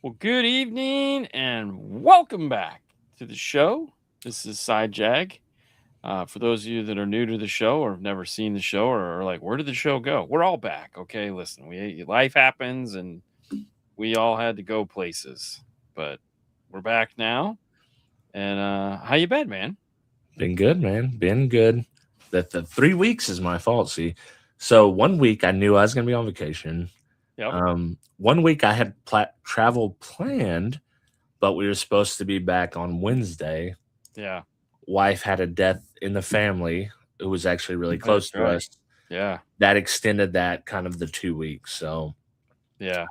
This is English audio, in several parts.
Well, good evening and welcome back to the show. This is Side Jag. For those of you that are new to the show or have never seen the show or are like, where did the show go? We're all back. Okay, listen, life happens and we all had to go places, but we're back now. And how you been, man? Been good, man. Been good. The 3 weeks is my fault. See, so one week I knew I was going to be on vacation. Yep. One week I had travel planned, but we were supposed to be back on Wednesday. Yeah. Wife had a death in the family. It was actually really close That's to right. us. Yeah. That extended that kind of the 2 weeks. Yeah.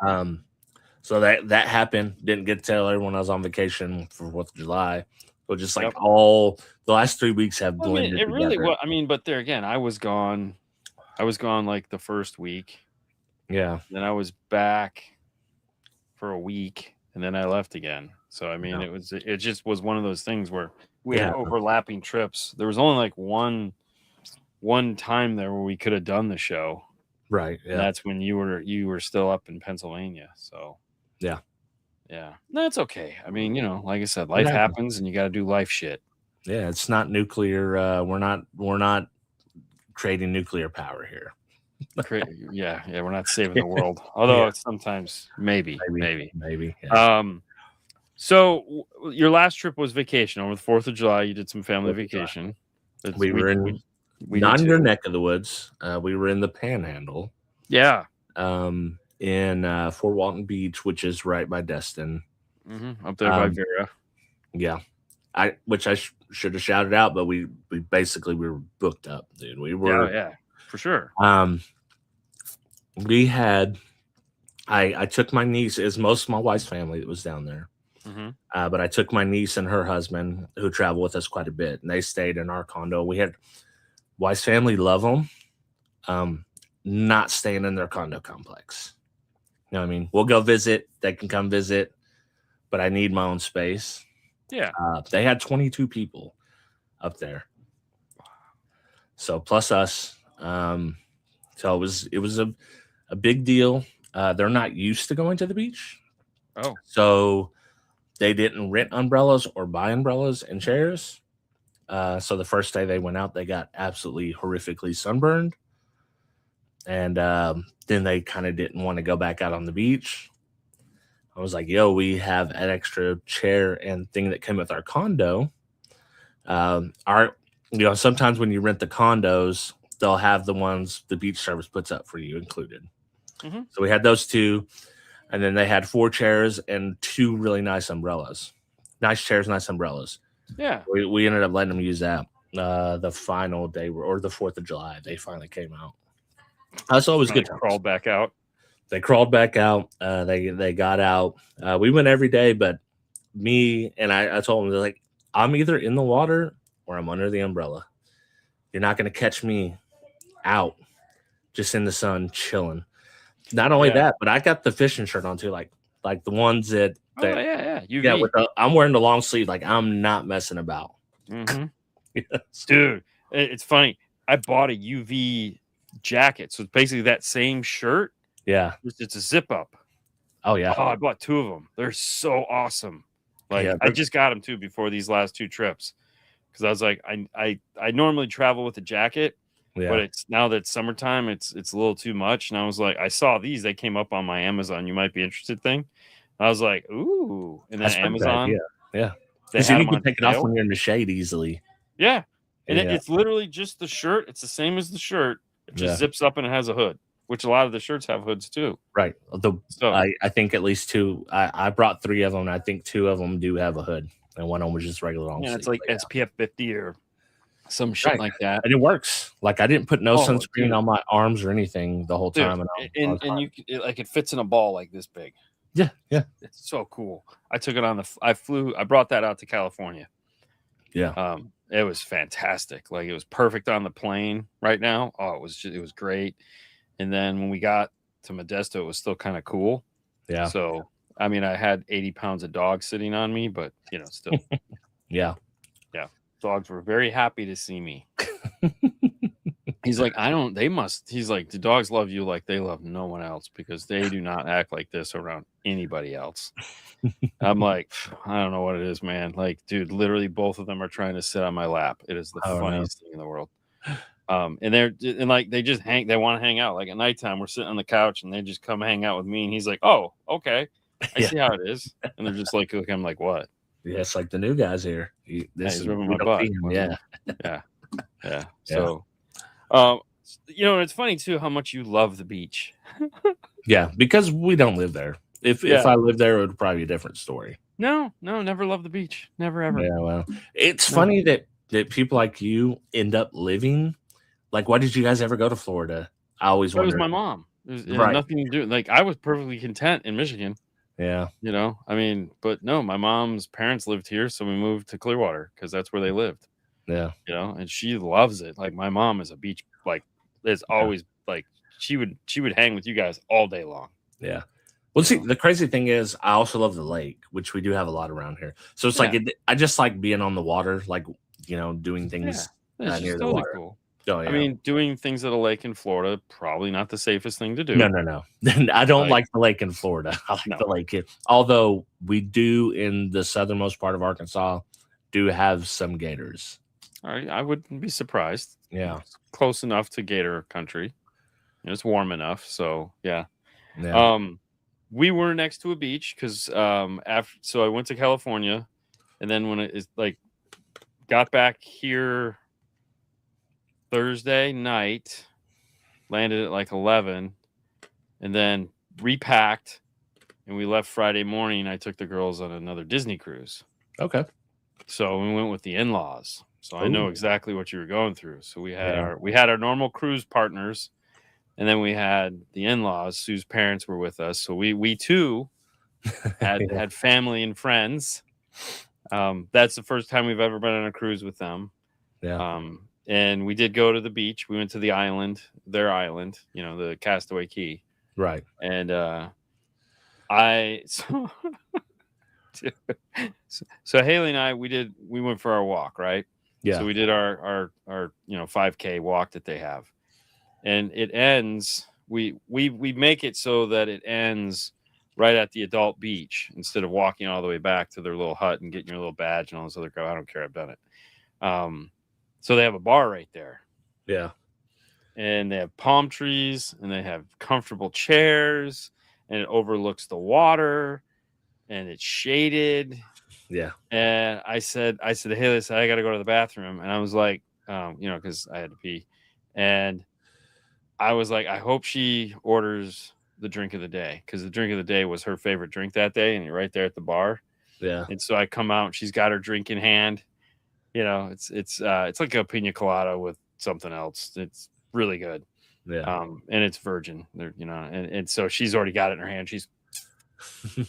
So that happened. Didn't get to tell everyone I was on vacation for 4th of July. So just like Yep. all the last 3 weeks have I mean, blended it really together. was. I mean, but there again, I was gone. I was gone like the first week. Yeah. Then I was back for a week and then I left again. So I mean, Yeah. it just was one of those things where we It had happened. overlapping trips. There was only like one time there where we could have done the show. Right. And Yeah. that's when you were still up in Pennsylvania. So Yeah. yeah. No, it's okay. I mean, like I said, It life happens. happens and you gotta do life shit. Yeah. It's not nuclear. We're not creating nuclear power here. Yeah, we're not saving the world. Although Yeah. it's sometimes maybe. Maybe. Yeah. So your last trip was vacation over the 4th of July. You did some family 4th of July. vacation. It's, We were we did not in your too. neck of the woods. We were in the Panhandle. Yeah. In Fort Walton Beach, which is right by Destin. Up there by Um, Vera. yeah. I should have shouted out, but we basically we were booked up, dude. We were. Yeah, for sure. We had. I took my niece. Is most of my wife's family that was down there. Hmm. But I took my niece and her husband, who travel with us quite a bit, and they stayed in our condo. We had wife's family love them, not staying in their condo complex. You know what I mean? We'll go visit. They can come visit, but I need my own space. Yeah. They had 22 people up there, so plus us. So it was a big deal. They're not used to going to the beach, Oh. so they didn't rent umbrellas or buy umbrellas and chairs. So the first day they went out, they got absolutely horrifically sunburned. And then they kind of didn't want to go back out on the beach. I was like, yo, we have an extra chair and thing that came with our condo. Our, sometimes when you rent the condos, they'll have the ones the beach service puts up for you included. Hmm. So we had those two. And then they had 4 chairs and 2 really nice umbrellas. Nice chairs, nice umbrellas. Yeah. We ended up letting them use that the final day or the 4th of July. They finally came out. So it was good times. Crawled back out. They crawled back out. They got out. We went every day, but me and I told them, they're like, I'm either in the water or I'm under the umbrella. You're not going to catch me out just in the sun chilling. Not only that, but I got the fishing shirt on too, like the ones that. Oh yeah. UV. Yeah, I'm wearing the long sleeve. Like I'm not messing about. Mm-hmm. Yes. Dude, it's funny. I bought a UV jacket, so it's basically that same shirt. Yeah. It's a zip up. Oh yeah. Oh, I bought 2 of them. They're so awesome. Like Yeah, I just got them too before these last 2 trips because I was like, I normally travel with a jacket. Yeah. But it's now that it's summertime, it's a little too much. And I was like, I saw these, they came up on my Amazon. You might be interested thing. I was like, ooh. And then That's Amazon. Yeah. They Because had you them can on take it off sale. when you're in the shade easily. Yeah. And Yeah. it's literally just the shirt. It's the same as the shirt. It just Yeah. zips up and it has a hood, which a lot of the shirts have hoods too. Right. So I think at least 2. I brought 3 of them. And I think 2 of them do have a hood, and one of them was just regular long yeah, sleeve. it's like SPF 50 or some shit like that. And it works. Like I didn't put no sunscreen dude. on my arms or anything the whole time. Dude, and you it fits in a ball like this big. Yeah. It's so cool. I took it on I brought that out to California. Yeah. It was fantastic. Like it was perfect on the plane right now. Oh, it was great. And then when we got to Modesto, it was still kind of cool. Yeah. So I mean, I had 80 pounds of dog sitting on me, but still. Yeah. Dogs were very happy to see me. He's like, I don't. They must. He's like, the dogs love you like they love no one else because they do not act like this around anybody else. I'm like, I don't know what it is, man. Like, dude, literally both of them are trying to sit on my lap. It is the Oh, no. funniest thing in the world. And like they just they want to hang out. Like at nighttime, we're sitting on the couch and they just come hang out with me. And he's like, oh, okay, I see how it is. And they're just like, I'm like, what? Yeah, it's like the new guys here. He's rubbing my butt. Yeah. Yeah. So, it's funny too how much you love the beach. Yeah, because we don't live there. If I lived there, it would probably be a different story. No, never loved the beach. Never ever. Yeah, well, it's funny that people like you end up living. Like, why did you guys ever go to Florida? I always wondered. It was my mom. It had nothing to do. Like, I was perfectly content in Michigan. Yeah. I mean, but no, my mom's parents lived here, so we moved to Clearwater because that's where they lived. Yeah. And she loves it. Like, my mom is a beach, like, is always like she would hang with you guys all day long. Yeah. Well, see, the crazy thing is, I also love the lake, which we do have a lot around here. So it's like I just like being on the water, like doing things near the totally water. Cool. Oh, yeah. I mean, doing things at a lake in Florida probably not the safest thing to do. No. I don't like the lake in Florida. I like the lake here. Although we do in the southernmost part of Arkansas do have some gators. All right, I wouldn't be surprised. Yeah, it's close enough to gator country. It's warm enough, so yeah. We were next to a beach because so I went to California, and then when it got back here Thursday night, landed at like 11, and then repacked, and we left Friday morning. I took the girls on another Disney cruise. Okay. So we went with the in-laws. So I know exactly what you were going through. So we had our normal cruise partners, and then we had the in-laws whose parents were with us. So we too had family and friends. That's the first time we've ever been on a cruise with them. Yeah. And we did go to the beach. We went to the island, their island, the Castaway Key. Right. And so Haley and I, we went for our walk, right? Yeah. So we did our 5K walk that they have. And it ends, we make it so that it ends right at the adult beach instead of walking all the way back to their little hut and getting your little badge and all this other crap. I don't care. I've done it. So they have a bar right there. Yeah. And they have palm trees and they have comfortable chairs and it overlooks the water and it's shaded. Yeah. And I said, hey, listen, I got to go to the bathroom. And I was like, because I had to pee. And I was like, I hope she orders the drink of the day because the drink of the day was her favorite drink that day. And you're right there at the bar. Yeah. And so I come out and she's got her drink in hand. It's like a pina colada with something else. It's really good. Yeah. And it's virgin. And so she's already got it in her hand. She's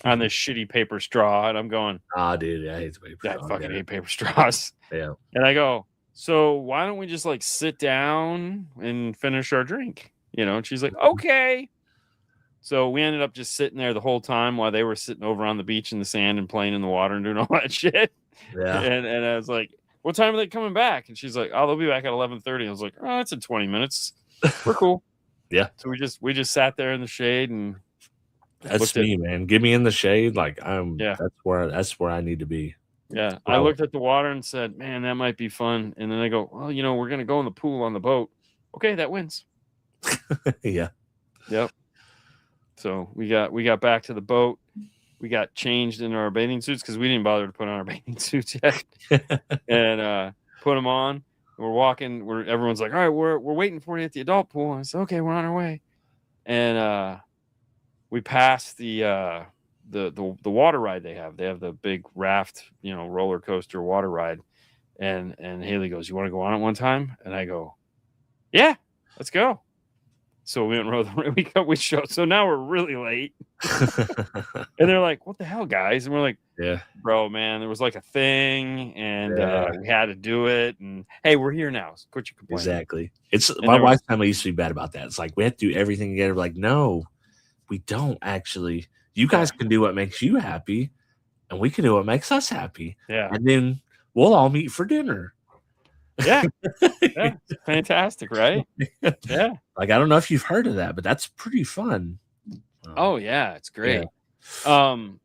on this shitty paper straw, and I'm going, dude, I hate the paper straw. I fucking hate paper straws. Yeah. And I go, so why don't we just sit down and finish our drink? And she's like, okay. So we ended up just sitting there the whole time while they were sitting over on the beach in the sand and playing in the water and doing all that shit. Yeah. And I was like, what time are they coming back? And she's like, oh, they'll be back at 11:30. I was like, oh, it's in 20 minutes. We're cool. Yeah. So we just sat there in the shade and that's me, man. Get me in the shade. That's where I need to be. Yeah. I looked at the water and said, man, that might be fun. And then I go, well, we're going to go in the pool on the boat. Okay. That wins. Yeah. Yep. So we got back to the boat. We got changed into our bathing suits because we didn't bother to put on our bathing suits yet. And put them on. We're walking. Everyone's like, all right, we're waiting for you at the adult pool. And I said, okay, we're on our way. And we passed the water ride they have. They have the big raft, roller coaster water ride. And Haley goes, you want to go on it one time? And I go, yeah, let's go. So we went and rode we showed. So now we're really late. And they're like, what the hell, guys? And we're like, yeah, bro, man, there was a thing and we had to do it. And hey, we're here now. So quit your complaining. Exactly. My wife's family used to be bad about that. It's like, we have to do everything together. We're like, no, we don't actually. You guys can do what makes you happy and we can do what makes us happy. Yeah. And then we'll all meet for dinner. Yeah. Yeah. Fantastic, right? Yeah. Like, I don't know if you've heard of that, but that's pretty fun. Oh yeah, it's Yeah. great.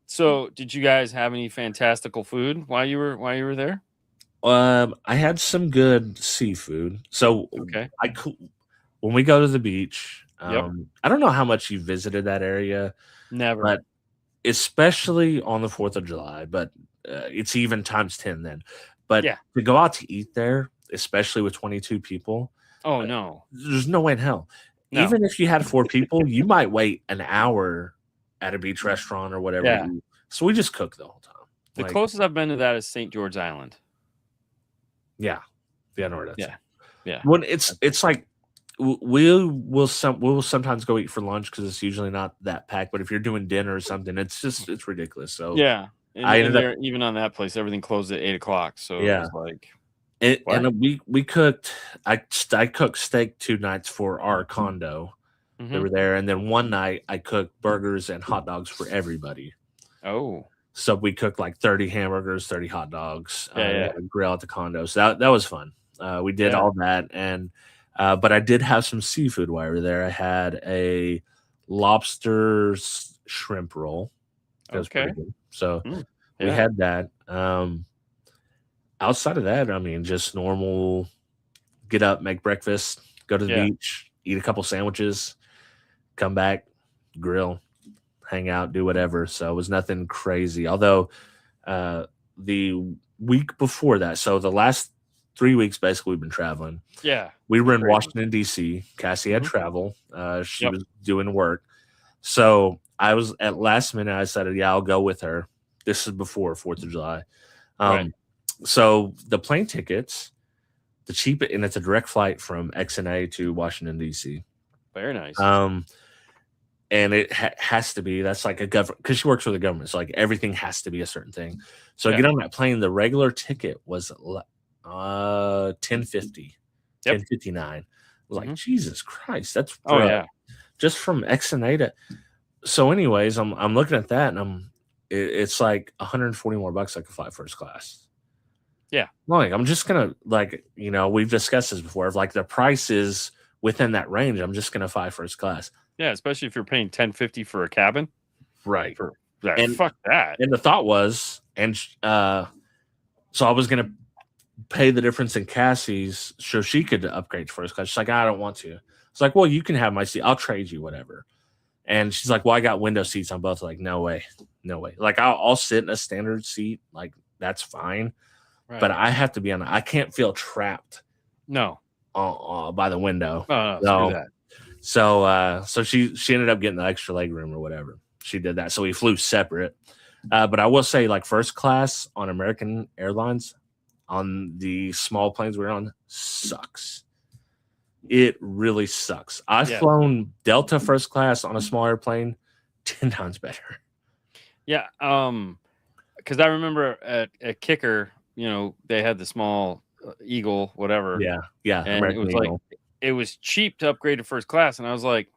So did you guys have any fantastical food while you were there? I had some good seafood. So Okay. when we go to the beach, Yep. I don't know how much you visited that area, Never. but especially on the 4th of July, but it's even times 10 then. But Yeah. to go out to eat there, especially with 22 people, Oh uh, no. there's no way in hell. No. Even if you had 4 people, you might wait an hour at a beach restaurant or whatever. Yeah. So we just cook the whole time. The Like, closest I've been to that is St. George Island. yeah, I know where that's Yeah. at. Yeah. When it's like we'll sometimes go eat for lunch because it's usually not that packed. But if you're doing dinner or something, it's ridiculous. So Yeah. And, I and ended up there, even on that place, everything closed at 8 o'clock. So it yeah. was like, And we cooked. I cooked steak 2 nights for our condo. They were there, and then one night I cooked burgers and hot dogs for everybody. oh, So we cooked like 30 hamburgers, 30 hot dogs. Yeah, We yeah. had a grill at the condo, so that was fun. We did Yeah. all that, and but I did have some seafood while we were there. I had a lobster shrimp roll. That was pretty Okay. good. So we Yeah. had that. Outside of that, I mean, just normal. Get up, make breakfast, go to the Yeah. beach, eat a couple sandwiches, come back, grill, hang out, do whatever. So it was nothing crazy. Although the week before that, so the last 3 weeks basically we've been traveling. Yeah. We were in Crazy. Washington, D.C. Cassie had Mhm. travel. She Yep. was doing work. So I was at last minute, I decided, yeah, I'll go with her. This is before 4th of July. Right. So the plane tickets, the cheapest, and it's a direct flight from XNA to Washington, D.C. Very nice. And it has to be, that's like a government, because she works for the government. So like everything has to be a certain thing. So Yeah. get on that plane, the regular ticket was $10.50, Yep. $10.59. I was like, Jesus Christ, that's Oh yeah. just from XNA to. So, anyways, I'm looking at that, and it's like 140 more bucks I could fly first class. Yeah. Like, I'm just gonna, like, we've discussed this before. If like the price is within that range, I'm just gonna fly first class. Yeah, especially if you're paying $10.50 for a cabin. Right. For that. And fuck that. And the thought was, so I was gonna pay the difference in Cassie's so she could upgrade to first class. She's like, I don't want to. It's like, well, you can have my seat. I'll trade you whatever. And she's like, well, I got window seats on both. Like, no way. Like, I'll sit in a standard seat. Like, that's fine. Right. But I have to be I can't feel trapped. No. By the window. No, screw that. So she ended up getting the extra leg room or whatever. She did that. So we flew separate. But I will say, like, first class on American Airlines on the small planes we're on sucks. It really sucks. I've flown Delta first class on a small airplane 10 times better. Yeah. Because I remember at Kicker, they had the small Eagle, whatever. Yeah. And American it was Eagle. like, it was cheap to upgrade to first class. And I was like,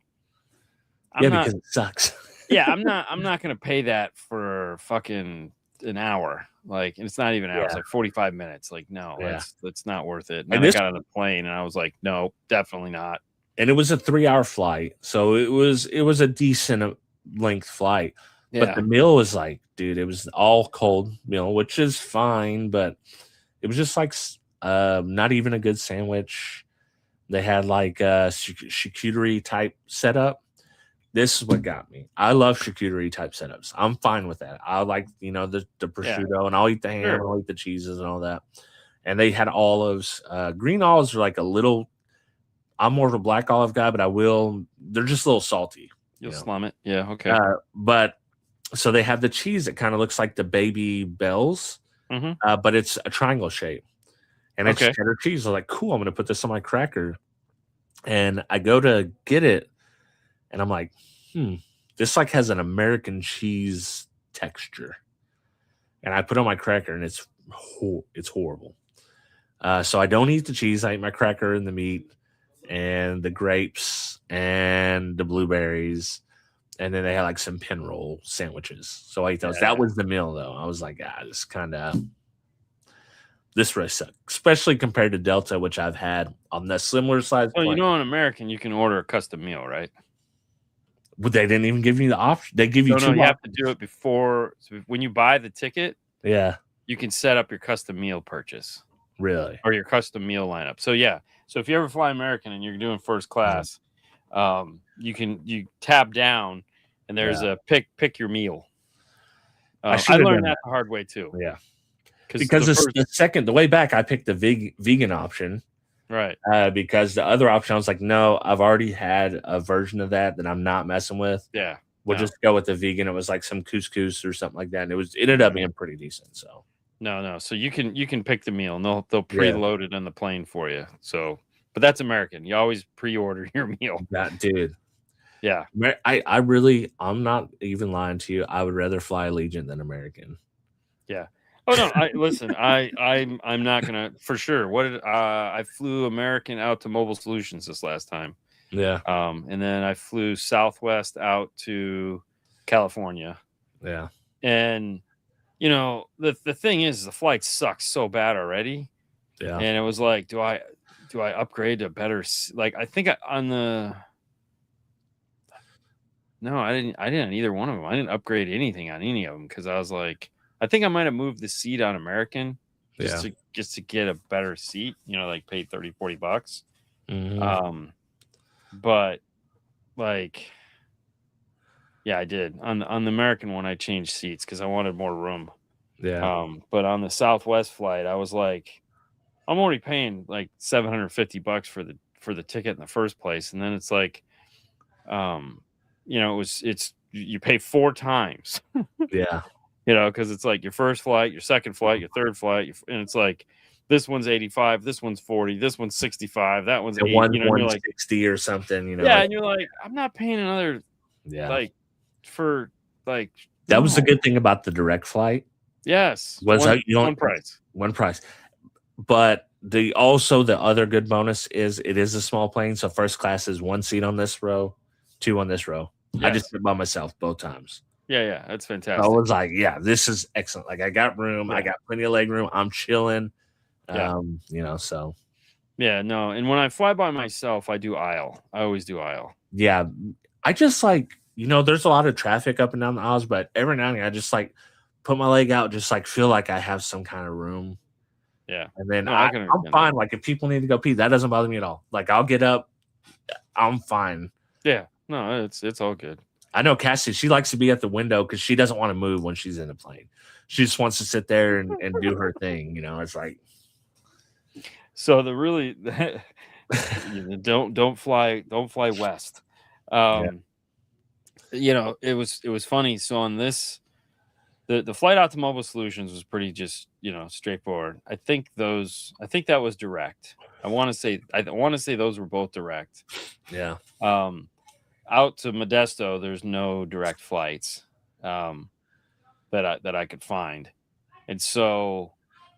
because it sucks. I'm not going to pay that for fucking an hour. Like, it's not even an hour. It's like 45 minutes. Like, no, that's not worth it. And then I got on the plane and I was like, no, definitely not. And it was a 3-hour flight. So it was a decent length flight. Yeah. But the meal was like, dude, it was all cold meal, which is fine. But it was just like not even a good sandwich. They had like a charcuterie type setup. This is what got me. I love charcuterie type setups. I'm fine with that. I like, the prosciutto, and I'll eat the ham, and I'll eat the cheeses and all that. And they had olives. Green olives are like a little. I'm more of a black olive guy, but they're just a little salty. You'll slum it. Yeah, okay. But so they have the cheese that kind of looks like the Baby Bells, but it's a triangle shape. And it's cheddar cheese. I'm like, cool, I'm going to put this on my cracker. And I go to get it. And I'm like, this like has an American cheese texture. And I put on my cracker, and it's horrible. So I don't eat the cheese. I eat my cracker and the meat and the grapes and the blueberries. And then they had like some pin roll sandwiches. So I ate those. That was the meal, though. I was like, this kind of. this race sucked, especially compared to Delta, which I've had on the similar size Well, plane. you know, in American, you can order a custom meal, right? But they didn't even give you the option. They give you No, two you have options. to do it before. So when you buy the ticket, Yeah, you can set up your custom meal purchase really. or your custom meal lineup. So yeah, so if you ever fly American and you're doing first class, you tab down and there's a pick your meal. I learned that the hard way too. Yeah, because the way back I picked the vegan option, right? Because the other option I was like, no, I've already had a version of that I'm not messing with. Yeah, we'll just go with the vegan. It was like some couscous or something like that, and it ended up being pretty decent. So no, so you can pick the meal and they'll preload it on the plane for you. So, but that's American. You always pre-order your meal. That dude. Yeah, I'm not even lying to you. I would rather fly Allegiant than American. Yeah. Oh no, listen. I'm not gonna for sure. What did I flew American out to Mobile Solutions this last time. Yeah. And then I flew Southwest out to California. Yeah. And you know the thing is the flight sucks so bad already. Yeah. And it was like, do I upgrade to better? Like I think No, I didn't on either one of them. I didn't upgrade anything on any of them because I was like, I think I might have moved the seat on American just to get a better seat, you know, like paid $30-$40. But like, yeah, I did on the American one. I changed seats because I wanted more room. Yeah. But on the Southwest flight, I was like, I'm already paying like $750 for the ticket in the first place, and then it's like, you know, it's you pay 4 times. Yeah. You know, because it's like your first flight, your second flight, your third flight, and it's like this one's 85, this one's 40, this one's 65, that one's 80, one, you know, 160 or something, you know. Yeah, and you're like, I'm not paying another like for like that was the good thing about the direct flight. Yes. Was one price. One price. But the other good bonus is it is a small plane, so first class is 1 seat on this row, 2 on this row. Yes. I just did by myself both times. Yeah, that's fantastic. I was like, yeah, this is excellent. Like I got room, I got plenty of leg room. I'm chilling. You know, so yeah, no. And when I fly by myself, I do aisle. I always do aisle. Yeah. I just like, you know, there's a lot of traffic up and down the aisles, but every now and then I just like put my leg out, just like feel like I have some kind of room. Yeah. And then I'm fine. Like if people need to go pee, that doesn't bother me at all. Like I'll get up. I'm fine. Yeah. No, it's all good. I know Cassie, she likes to be at the window because she doesn't want to move when she's in a plane. She just wants to sit there and do her thing. You know, it's like. So don't fly west. You know, it was funny. So on this, the flight out to Mobile Solutions was pretty just, you know, straightforward. I think that was direct. I want to say those were both direct. Yeah. Out to Modesto, there's no direct flights that I could find, and so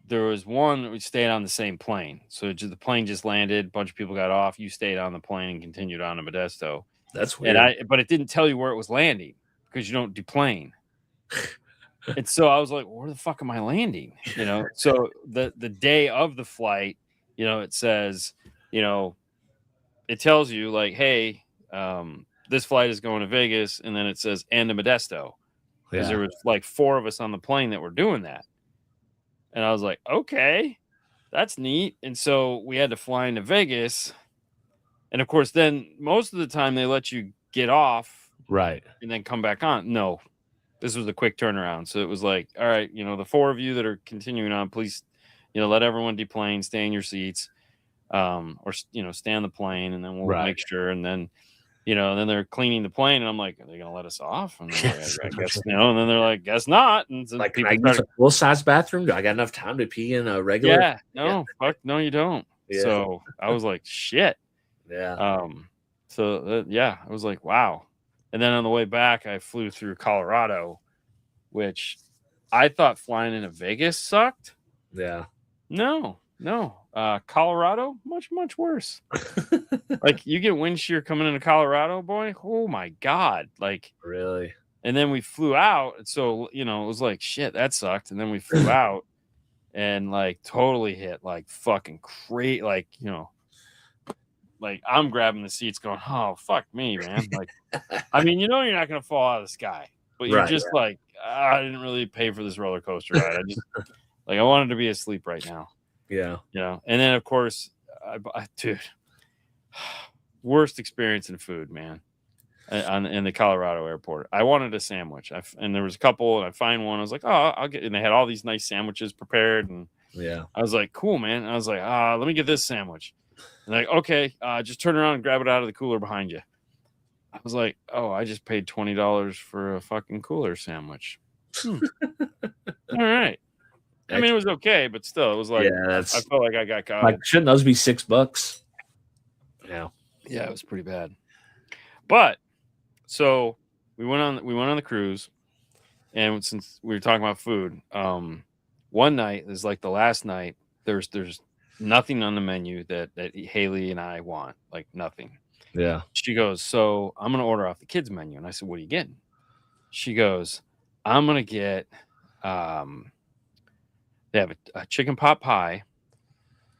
there was one we stayed on the same plane. So the plane just landed, a bunch of people got off. You stayed on the plane and continued on to Modesto. That's weird. But it didn't tell you where it was landing because you don't deplane. And so I was like, where the fuck am I landing? You know, so the day of the flight, you know, it says, you know, it tells you like, hey, this flight is going to Vegas, and then it says and to Modesto, because there was like 4 of us on the plane that were doing that, and I was like, okay, that's neat. And so we had to fly into Vegas, and of course, then most of the time they let you get off, right, and then come back on. No, this was a quick turnaround, so it was like, all right, you know, the 4 of you that are continuing on, please, you know, let everyone deplane, stay in your seats, or you know, stay on the plane, and then we'll make sure, and then. You know, and then they're cleaning the plane, and I'm like, are they going to let us off? And yes. I guess, you know, and then they're like, guess not. And so like, can I use a full-size bathroom? Do I got enough time to pee in a regular? Yeah, no, fuck, no, you don't. Yeah. So I was like, shit. Yeah. I was like, wow. And then on the way back, I flew through Colorado, which I thought flying into Vegas sucked. Yeah. No. Colorado, much worse. Like you get wind shear coming into Colorado, boy. Oh my God. Like really? And then we flew out. So, you know, it was like, shit, that sucked. And then we flew out and like totally hit like fucking crazy, like, like I'm grabbing the seats going, oh, fuck me, man. Like, I mean, you're not going to fall out of the sky, but you're just like, I didn't really pay for this roller coaster ride. I just, like, I wanted to be asleep right now. Yeah. And then, of course, dude, worst experience in food, man, in the Colorado airport. I wanted a sandwich. And there was a couple, and I find one. I was like, oh, I'll get, and they had all these nice sandwiches prepared. And I was like, cool, man. And I was like, let me get this sandwich. And like, okay, just turn around and grab it out of the cooler behind you. I was like, oh, I just paid $20 for a fucking cooler sandwich. All right. I mean, it was okay, but still, it was like, I felt like I got caught. Like, shouldn't those be $6? Yeah. Yeah, it was pretty bad. But so we went on the cruise, and since we were talking about food, one night is like the last night. There's nothing on the menu that Haley and I want, like nothing. Yeah. She goes, so I'm gonna order off the kids menu, and I said, what are you getting? She goes, I'm gonna get they have a chicken pot pie,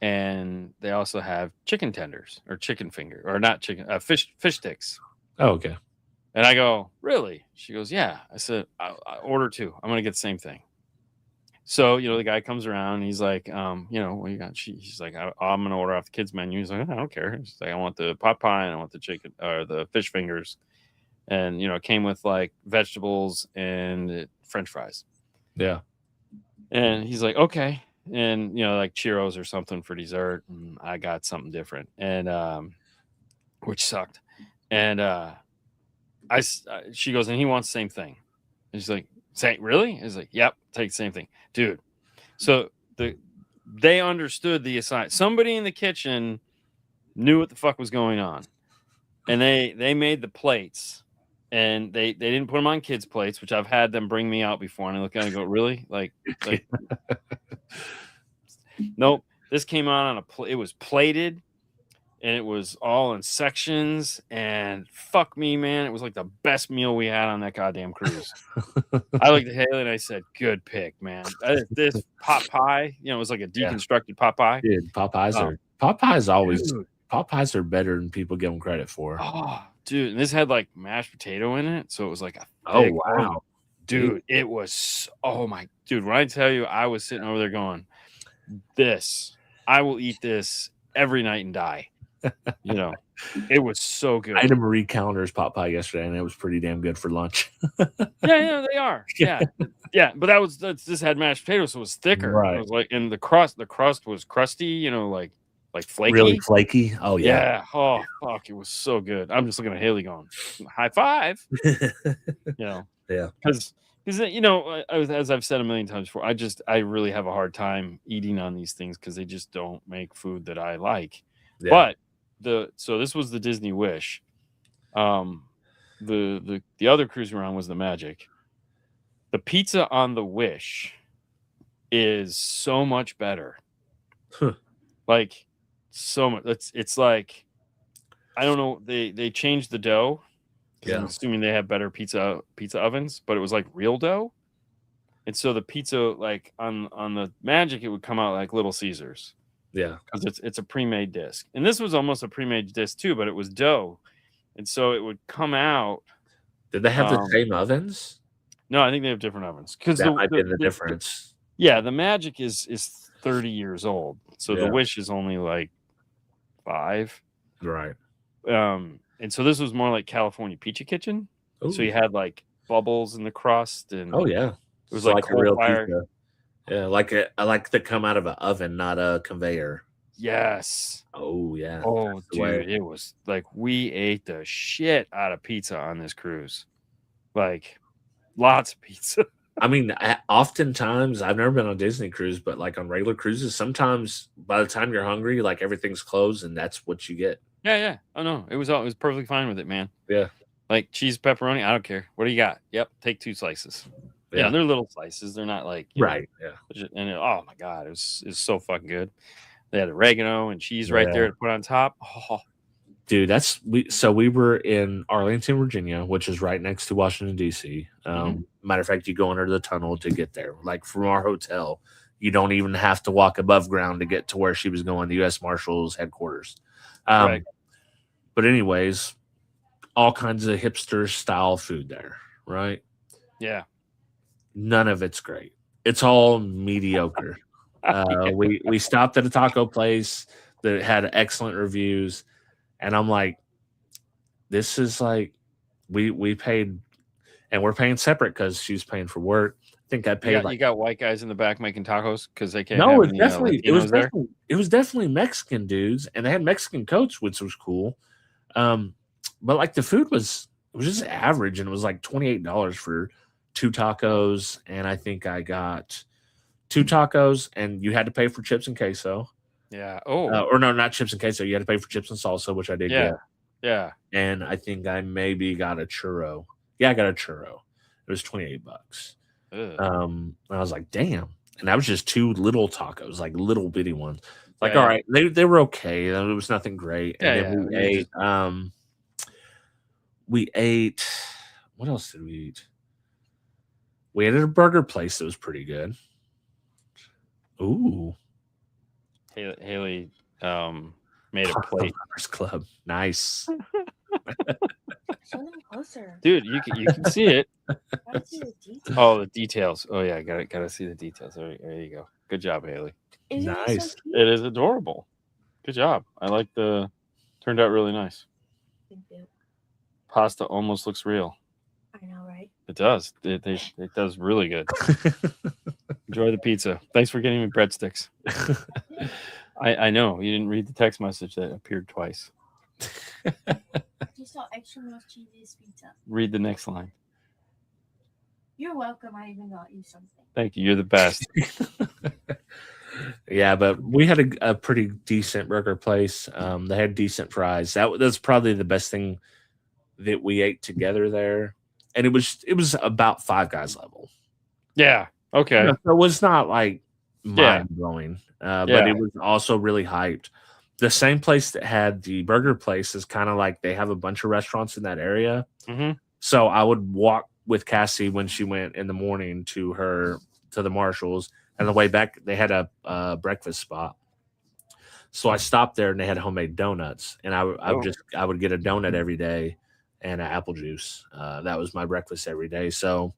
and they also have chicken tenders or chicken finger, or not chicken, fish sticks. Oh, okay. And I go, really? She goes, yeah. I said, I order 2. I'm gonna get the same thing. So, the guy comes around and he's like, what you got? She's like, I'm going to order off the kids menu. He's like, I don't care. She's like, I want the pot pie and I want the chicken or the fish fingers. And, it came with like vegetables and French fries. Yeah. And he's like, okay. And, like churros or something for dessert. And I got something different. And, which sucked. And, she goes, and he wants the same thing. And she's like, say, really? He's like, yep, take the same thing, dude. So they understood the assignment. Somebody in the kitchen knew what the fuck was going on, and they made the plates, and they didn't put them on kids' plates, which I've had them bring me out before, and I look at it and go, really? Like nope. This came out on it was plated. And it was all in sections, and fuck me, man. It was like the best meal we had on that goddamn cruise. I looked at Haley and I said, good pick, man. This pot pie, it was like a deconstructed pot pie. Dude, Popeyes are better than people give them credit for. Oh, dude. And this had like mashed potato in it. So it was like wow. Dude, it was, dude, when I tell you, I was sitting over there going, I will eat this every night and die. It was so good. I had a Marie Callender's pot pie yesterday, and it was pretty damn good for lunch. Yeah, they are. Yeah. But this had mashed potatoes, so it was thicker. Right. It was like, and the crust was crusty, like flaky. Really flaky. Oh yeah. Yeah. Oh fuck, it was so good. I'm just looking at Haley going, high five. Yeah. Because as I've said a million times before, I really have a hard time eating on these things because they just don't make food that I like. Yeah. But so this was the Disney Wish. The other cruise we were on was the Magic. The pizza on the Wish is so much better. Like so much. It's like, I don't know. They changed the dough. Yeah. I'm assuming they have better pizza ovens, but it was like real dough. And so the pizza, like on the Magic, it would come out like Little Caesars. Yeah, because it's a pre-made disc, and this was almost a pre-made disc too, but it was dough, and so it would come out. Did they have the same ovens? No, I think they have different ovens. Because that might be the difference. The Magic is 30 years old, so the Wish is only like 5. Right. And so this was more like California Pizza Kitchen. Ooh. So you had like bubbles in the crust, and it was like a real fire. Pizza. Yeah, I like to come out of an oven, not a conveyor. Yes. Oh yeah. Oh dude, it was like we ate the shit out of pizza on this cruise. Like lots of pizza. I mean, oftentimes I've never been on a Disney cruise, but like on regular cruises, sometimes by the time you're hungry, like everything's closed and that's what you get. Yeah. Oh no, it was perfectly fine with it, man. Yeah. Like cheese, pepperoni, I don't care. What do you got? Yep, take 2 slices. Yeah, they're little slices. They're not like right. Yeah, and oh my god, it was so fucking good. They had oregano and cheese right there to put on top. Oh. Dude, we were in Arlington, Virginia, which is right next to Washington D.C. Matter of fact, you go under the tunnel to get there. Like from our hotel, You don't even have to walk above ground to get to where she was going, the U.S. Marshals headquarters. Right. But anyways, all kinds of hipster style food there, right? Yeah. None of it's great. It's all mediocre. We stopped at a taco place that had excellent reviews, and I'm like, this is like we paid, and we're paying separate because she's paying for work. I think I paid You got white guys in the back making tacos because they can't no, have any Latinos there. it was definitely Mexican dudes, and they had Mexican coats, which was cool. But like the food was just average, and it was like $28 for 2 tacos, and I think I got 2 tacos, and you had to pay for chips and queso. Yeah. Oh. Or no, not chips and queso. You had to pay for chips and salsa, which I did Yeah. get. Yeah. And I think I maybe got a churro. Yeah, I got a churro. It was $28. And I was like, damn. And that was just 2 little tacos, like little bitty ones. Like, all right, they were okay. It was nothing great. And then we ate. What else did we eat? We ate at a burger place that was pretty good. Ooh. Haley made a plate. Club. Nice. Show them closer. Dude, you can see it. Gotta see the details. Oh, the details. Oh yeah, gotta see the details. There you go. Good job, Haley. Isn't it Nice. so cute? It is adorable. Good job. I like turned out really nice. Thank you. Pasta almost looks real. I know, right? It does. It does really good. Enjoy the pizza. Thanks for getting me breadsticks. I know you didn't read the text message that appeared twice. Just saw extra most cheesiest pizza. Read the next line. You're welcome. I even got you something. Thank you. You're the best. Yeah, but we had a pretty decent burger place. They had decent fries. That's probably the best thing that we ate together there, and it was about Five Guys level. Yeah. Okay. So it was not like mind blowing, but it was also really hyped. The same place that had the burger place is kind of like they have a bunch of restaurants in that area. Mm-hmm. So I would walk with Cassie when she went in the morning to the Marshalls, and the way back they had a breakfast spot. So I stopped there, and they had homemade donuts, and I would get a donut every day and an apple juice. That was my breakfast every day. So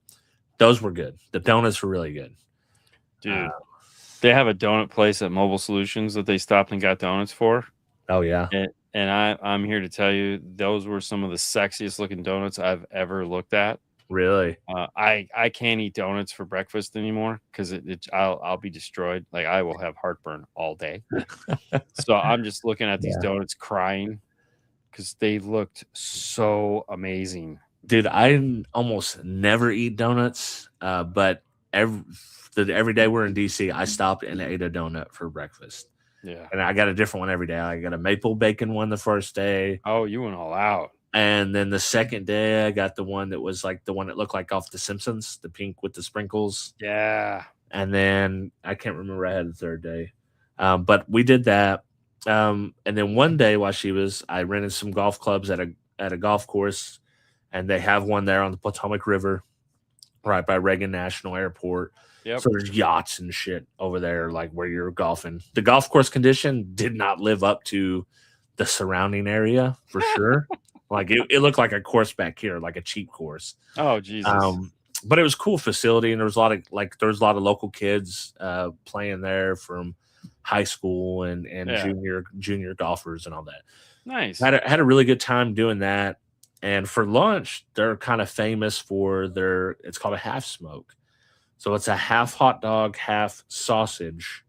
those were good. The donuts were really good, dude. They have a donut place at Mobile Solutions that they stopped and got donuts for. Oh yeah, and I'm here to tell you those were some of the sexiest looking donuts I've ever looked at. Really? I can't eat donuts for breakfast anymore because I'll be destroyed. Like I will have heartburn all day. So I'm just looking at these donuts crying because they looked so amazing. Dude, I almost never eat donuts, but every day we're in DC, I stopped and ate a donut for breakfast. Yeah. And I got a different one every day. I got a maple bacon one the first day. Oh, you went all out. And then the second day, I got the one that was like the one that looked like off The Simpsons, the pink with the sprinkles. Yeah. And then I can't remember I had the third day. But we did that. And then one day while I rented some golf clubs at a golf course, and they have one there on the Potomac River, right by Reagan National Airport. Yep. So there's yachts and shit over there, like where you're golfing. The golf course condition did not live up to the surrounding area for sure. Like it looked like a course back here, like a cheap course. Oh Jesus! But it was a cool facility, and there was a lot of local kids playing there from high school and junior golfers and all that. Nice. Had a really good time doing that. And for lunch, they're kind of famous for it's called a half smoke. So it's a half hot dog, half sausage,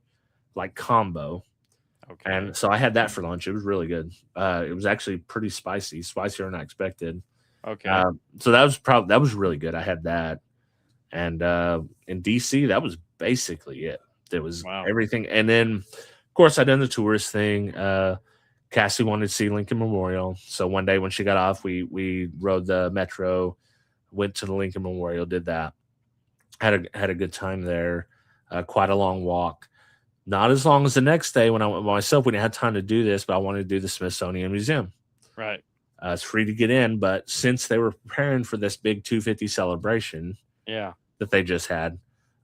like combo. Okay. And so I had that for lunch. It was really good. It was actually pretty spicier than I expected. Okay. So that was really good. I had that. And in DC, that was basically it. There was everything. And then, of course, I done the tourist thing. Cassie wanted to see Lincoln Memorial. So one day when she got off, we rode the metro, went to the Lincoln Memorial, did that. Had a good time there. Quite a long walk. Not as long as the next day when I went by myself. We didn't have time to do this, but I wanted to do the Smithsonian Museum. Right. It's free to get in, but since they were preparing for this big 250 celebration, that they just had,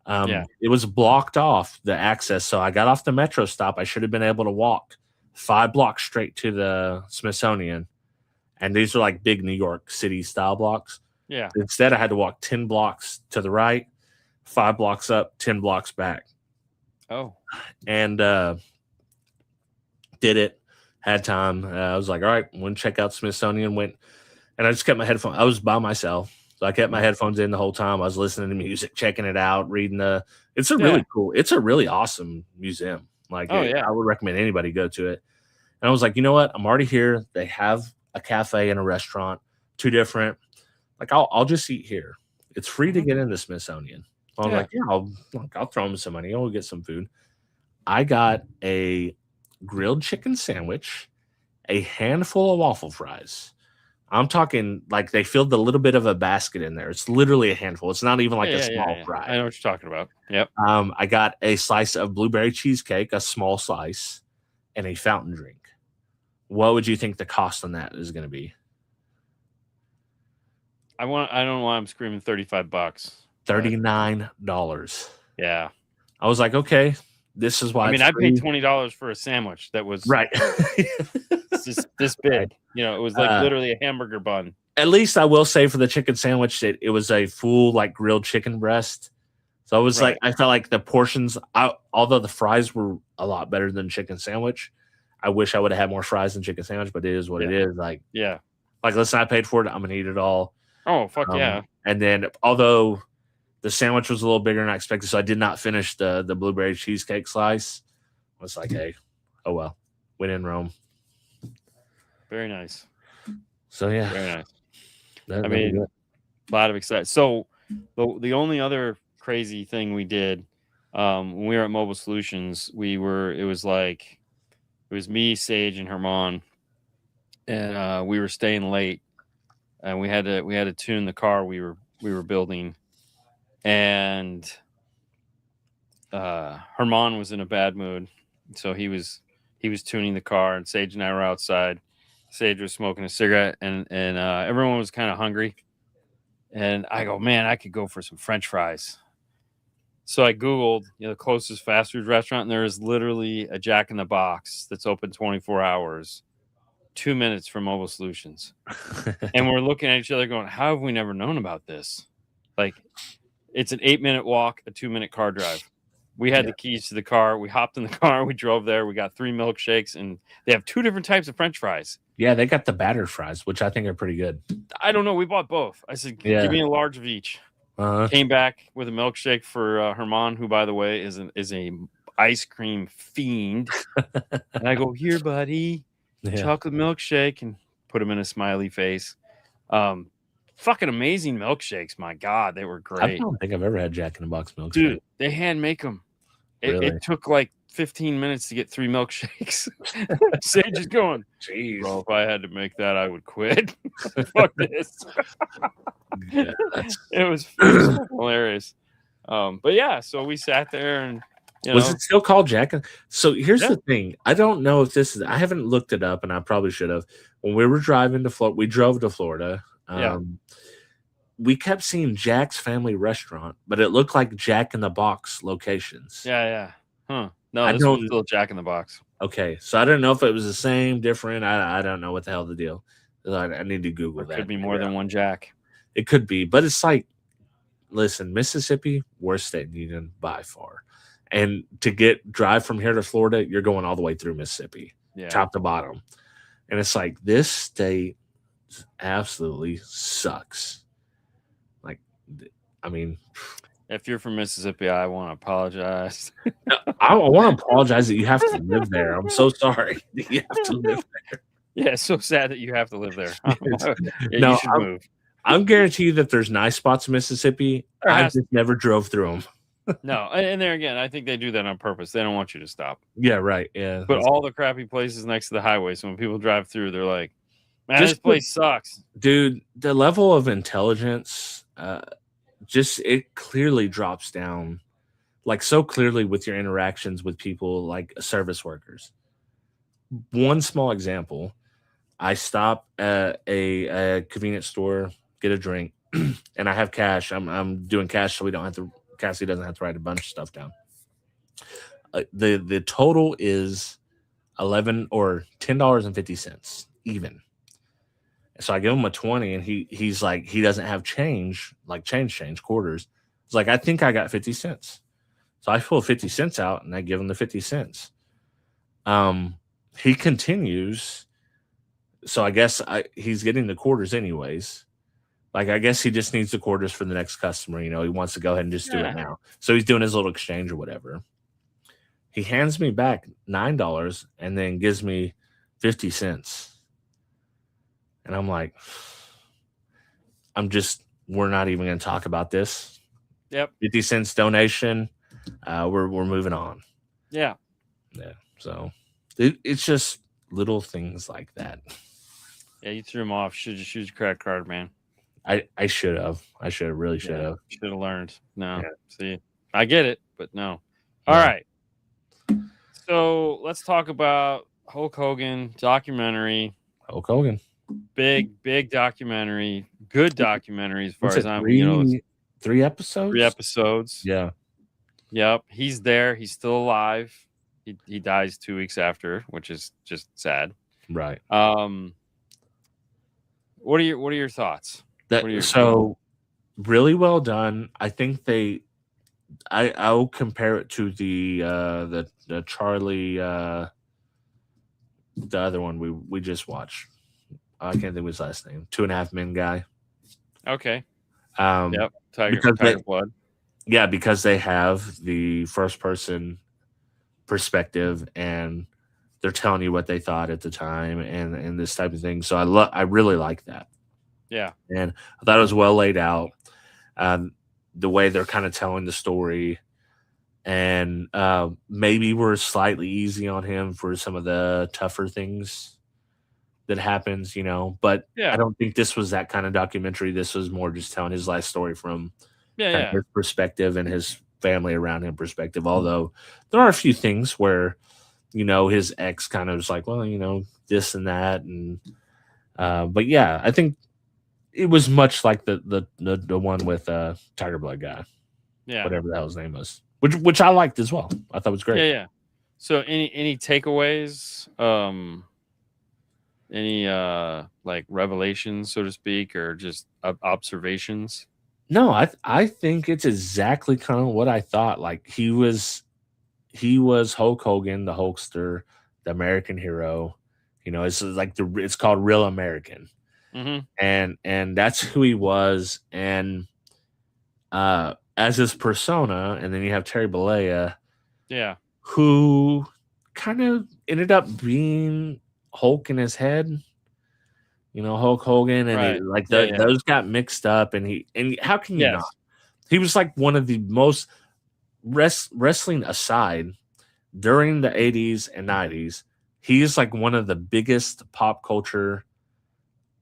It was blocked off, the access. So I got off the metro stop. I should have been able to walk 5 blocks straight to the Smithsonian. And these are like big New York City style blocks. Yeah. Instead, I had to walk 10 blocks to the right, 5 blocks up, 10 blocks back. Oh. And did it. Had time. I was like, all right, went to check out Smithsonian. Went, and I just kept my headphones. I was by myself. So I kept my headphones in the whole time. I was listening to music, checking it out, reading the. It's a really cool. It's a really awesome museum. Like, I would recommend anybody go to it. And I was like, you know what? I'm already here. They have a cafe and a restaurant, 2 different. Like, I'll just eat here. It's free to get into Smithsonian. I was like, yeah, I'll throw them some money. I'll get some food. I got a grilled chicken sandwich, a handful of waffle fries. I'm talking like they filled a little bit of a basket in there. It's literally a handful. It's not even like a small fry. I know what you're talking about. Yep. I got a slice of blueberry cheesecake, a small slice, and a fountain drink. What would you think the cost on that is going to be? I don't know why I'm screaming $35. $39. Yeah. I was like, okay, this is why. I mean, I paid $20 for a sandwich that was right. just this big. Right. You know, it was like literally a hamburger bun. At least I will say for the chicken sandwich that it was a full like grilled chicken breast. So I was like, I felt like the portions, although the fries were a lot better than chicken sandwich, I wish I would have had more fries than chicken sandwich, but it is what it is. Like, like, listen, I paid for it. I'm going to eat it all. Oh, fuck yeah. And then, although the sandwich was a little bigger than I expected, so I did not finish the blueberry cheesecake slice. I was like, hey, oh well. Win in Rome. Very nice. So, yeah. Very nice. I mean, a lot of excitement. So, the only other crazy thing we did when we were at Mobile Solutions, it was me, Sage, and Herman, and we were staying late, and we had to tune the car we were building, and Herman was in a bad mood, so he was tuning the car, and Sage and I were outside. Sage was smoking a cigarette, and everyone was kind of hungry, and I go, man, I could go for some French fries. So I Googled, the closest fast food restaurant, and there is literally a Jack in the Box that's open 24 hours, 2 minutes from Mobile Solutions. And we're looking at each other going, how have we never known about this? Like, it's an 8-minute walk, a 2-minute car drive. We had the keys to the car. We hopped in the car. We drove there. We got 3 milkshakes, and they have 2 different types of French fries. Yeah, they got the battered fries, which I think are pretty good. I don't know. We bought both. I said, give me a large of each. Came back with a milkshake for Herman, who, by the way, is a ice cream fiend. And I go, here, buddy, chocolate milkshake, and put him in a smiley face. Fucking amazing milkshakes. My God, they were great. I don't think I've ever had Jack in the Box milkshake. Dude, they hand make them. Really? It took like 15 minutes to get 3 milkshakes. Sage is going, jeez, bro, if I had to make that, I would quit. Fuck this. It was hilarious. But yeah, so we sat there and was it still called Jack? So here's the thing. I don't know if this is, I haven't looked it up, and I probably should have. When we were driving to Florida, we drove to Florida. We kept seeing Jack's Family Restaurant, but it looked like Jack in the Box locations. Yeah. Huh. No, this was still Jack in the Box. Okay, so I don't know if it was the same, different. I don't know what the hell the deal. I need to Google that. Could be more than one Jack. It could be, but it's like, listen, Mississippi, worst state in the union by far. And to drive from here to Florida, you're going all the way through Mississippi, top to bottom. And it's like, this state absolutely sucks. Like, I mean, if you're from Mississippi, I want to apologize. I want to apologize that you have to live there. I'm so sorry that you have to live there. Yeah, it's so sad that you have to live there. No, you should move. I'm guaranteed that there's nice spots in Mississippi. I just never drove through them. No, and there again, I think they do that on purpose. They don't want you to stop. Yeah, right. Yeah, but all the crappy places next to the highway. So when people drive through, they're like, "Man, this place sucks." Dude, the level of intelligence, it clearly drops down, like so clearly with your interactions with people, like service workers. One small example: I stop at a convenience store, get a drink, and I have cash. I'm doing cash so we don't have to Cassie doesn't have to write a bunch of stuff down. The total is $10.50 even. So I give him a 20, and he's like, he doesn't have change, like change quarters. It's like, I think I got 50 cents. So I pull 50 cents out and I give him the 50 cents. He continues. So I guess he's getting the quarters anyways. Like, I guess he just needs the quarters for the next customer. You know, he wants to go ahead and just do it now. So he's doing his little exchange or whatever. He hands me back $9 and then gives me 50 cents. And I'm like, we're not even going to talk about this. Yep. 50 cents donation. We're moving on. Yeah. Yeah. So it's just little things like that. Yeah, you threw him off. Should just use your credit card, man. I should have. Really should have. Should have learned. No. Yeah. See, I get it, but no. All right. So let's talk about Hulk Hogan documentary. Hulk Hogan. Big documentary. Good documentary as far as I'm. 3 episodes. 3 episodes. Yeah. Yep. He's there. He's still alive. He dies 2 weeks after, which is just sad. Right. What are your thoughts? Really well done. I think I'll compare it to the Charlie the other one we just watched. I can't think of his last name. 2.5 Men guy. Okay. Yep. Tiger Blood. Yeah, because they have the first person perspective and they're telling you what they thought at the time and this type of thing. So I really like that. Yeah. And I thought it was well laid out. The way they're kind of telling the story, and maybe we're slightly easy on him for some of the tougher things that happens, you know, but I don't think this was that kind of documentary. This was more just telling his life story from his perspective and his family around him perspective. Although there are a few things where, you know, his ex kind of was like, well, you know, this and that. And, but yeah, I think it was much like the one with Tiger Blood guy. Yeah. Whatever the hell his name was, which I liked as well. I thought it was great. Yeah. So any takeaways, any like revelations, so to speak, or just observations? No, I think it's exactly kind of what I thought. Like he was Hulk Hogan, the Hulkster, the American hero. You know, it's like it's called Real American, and that's who he was. And as his persona, and then you have Terry Bollea, who kind of ended up being Hulk in his head. You know, Hulk Hogan, and those got mixed up, and how can you not? He was like one of the most wrestling aside during the 80s and 90s. He's like one of the biggest pop culture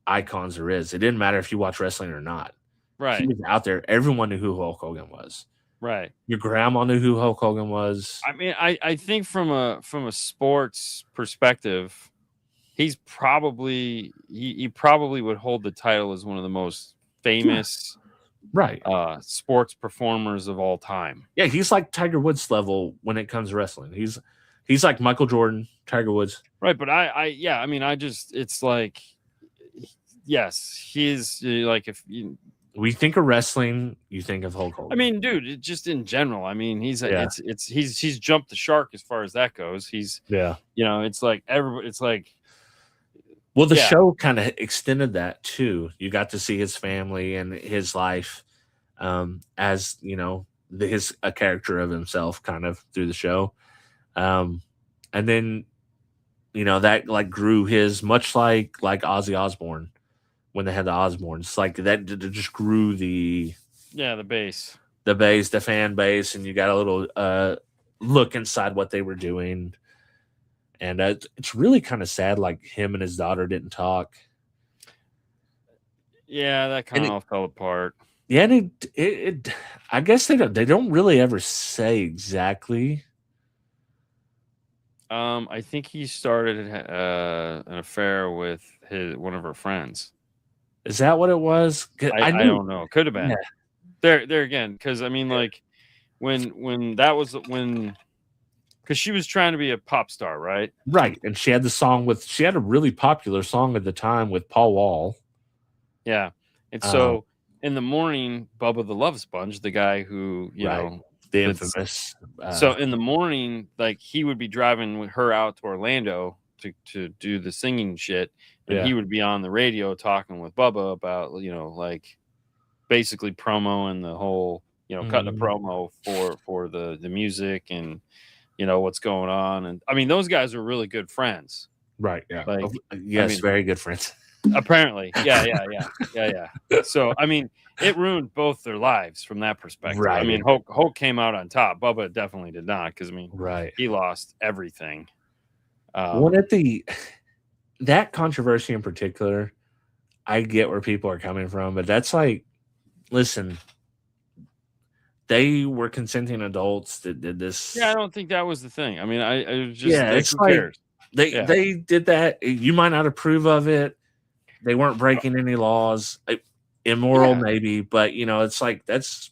icons there is. It didn't matter if you watch wrestling or not. Right. He was out there. Everyone knew who Hulk Hogan was. Right. Your grandma knew who Hulk Hogan was. I mean, I think from a sports perspective, he probably would hold the title as one of the most famous sports performers of all time. Yeah, he's like Tiger Woods level when it comes to wrestling. He's like Michael Jordan, Tiger Woods. Right, but it's like, yes, he's like, if you we think of wrestling, you think of Hulk Hogan. I mean, dude, just in general. I mean, he's jumped the shark as far as that goes. He's you know, it's like everybody. It's like, well, the show kind of extended that too. You got to see his family and his life, as you know, a character of himself, kind of through the show, and then you know that like grew his much like Ozzy Osbourne. When they had the Osbournes, like that just grew the base, the fan base, and you got a little look inside what they were doing, and it's really kind of sad. Like him and his daughter didn't talk. Yeah, that kind of all fell apart. Yeah, and it I guess they don't really ever say exactly. I think he started an affair with one of her friends. Is that what it was? I don't know. Could have been. Yeah. There again, because I mean, like when that was when, because she was trying to be a pop star, right? Right. And she had she had a really popular song at the time with Paul Wall. Yeah. And so in the morning, Bubba the Love Sponge, the guy who, you know, the infamous. So in the morning, like he would be driving with her out to Orlando to do the singing shit. And he would be on the radio talking with Bubba about, you know, like basically promoing the whole, you know, cutting a promo for the music and, you know, what's going on. And I mean, those guys were really good friends. Right. Yeah. Like, yes, I mean, very good friends. Apparently. Yeah. So, I mean, it ruined both their lives from that perspective. Right. I mean, Hulk came out on top. Bubba definitely did not, because I mean, he lost everything. That controversy in particular, I get where people are coming from, but that's like, listen, they were consenting adults that did this. Yeah, I don't think that was the thing. I mean, I was just it's who like cares? They did that. You might not approve of it. They weren't breaking any laws. Immoral, maybe, but you know, it's like that's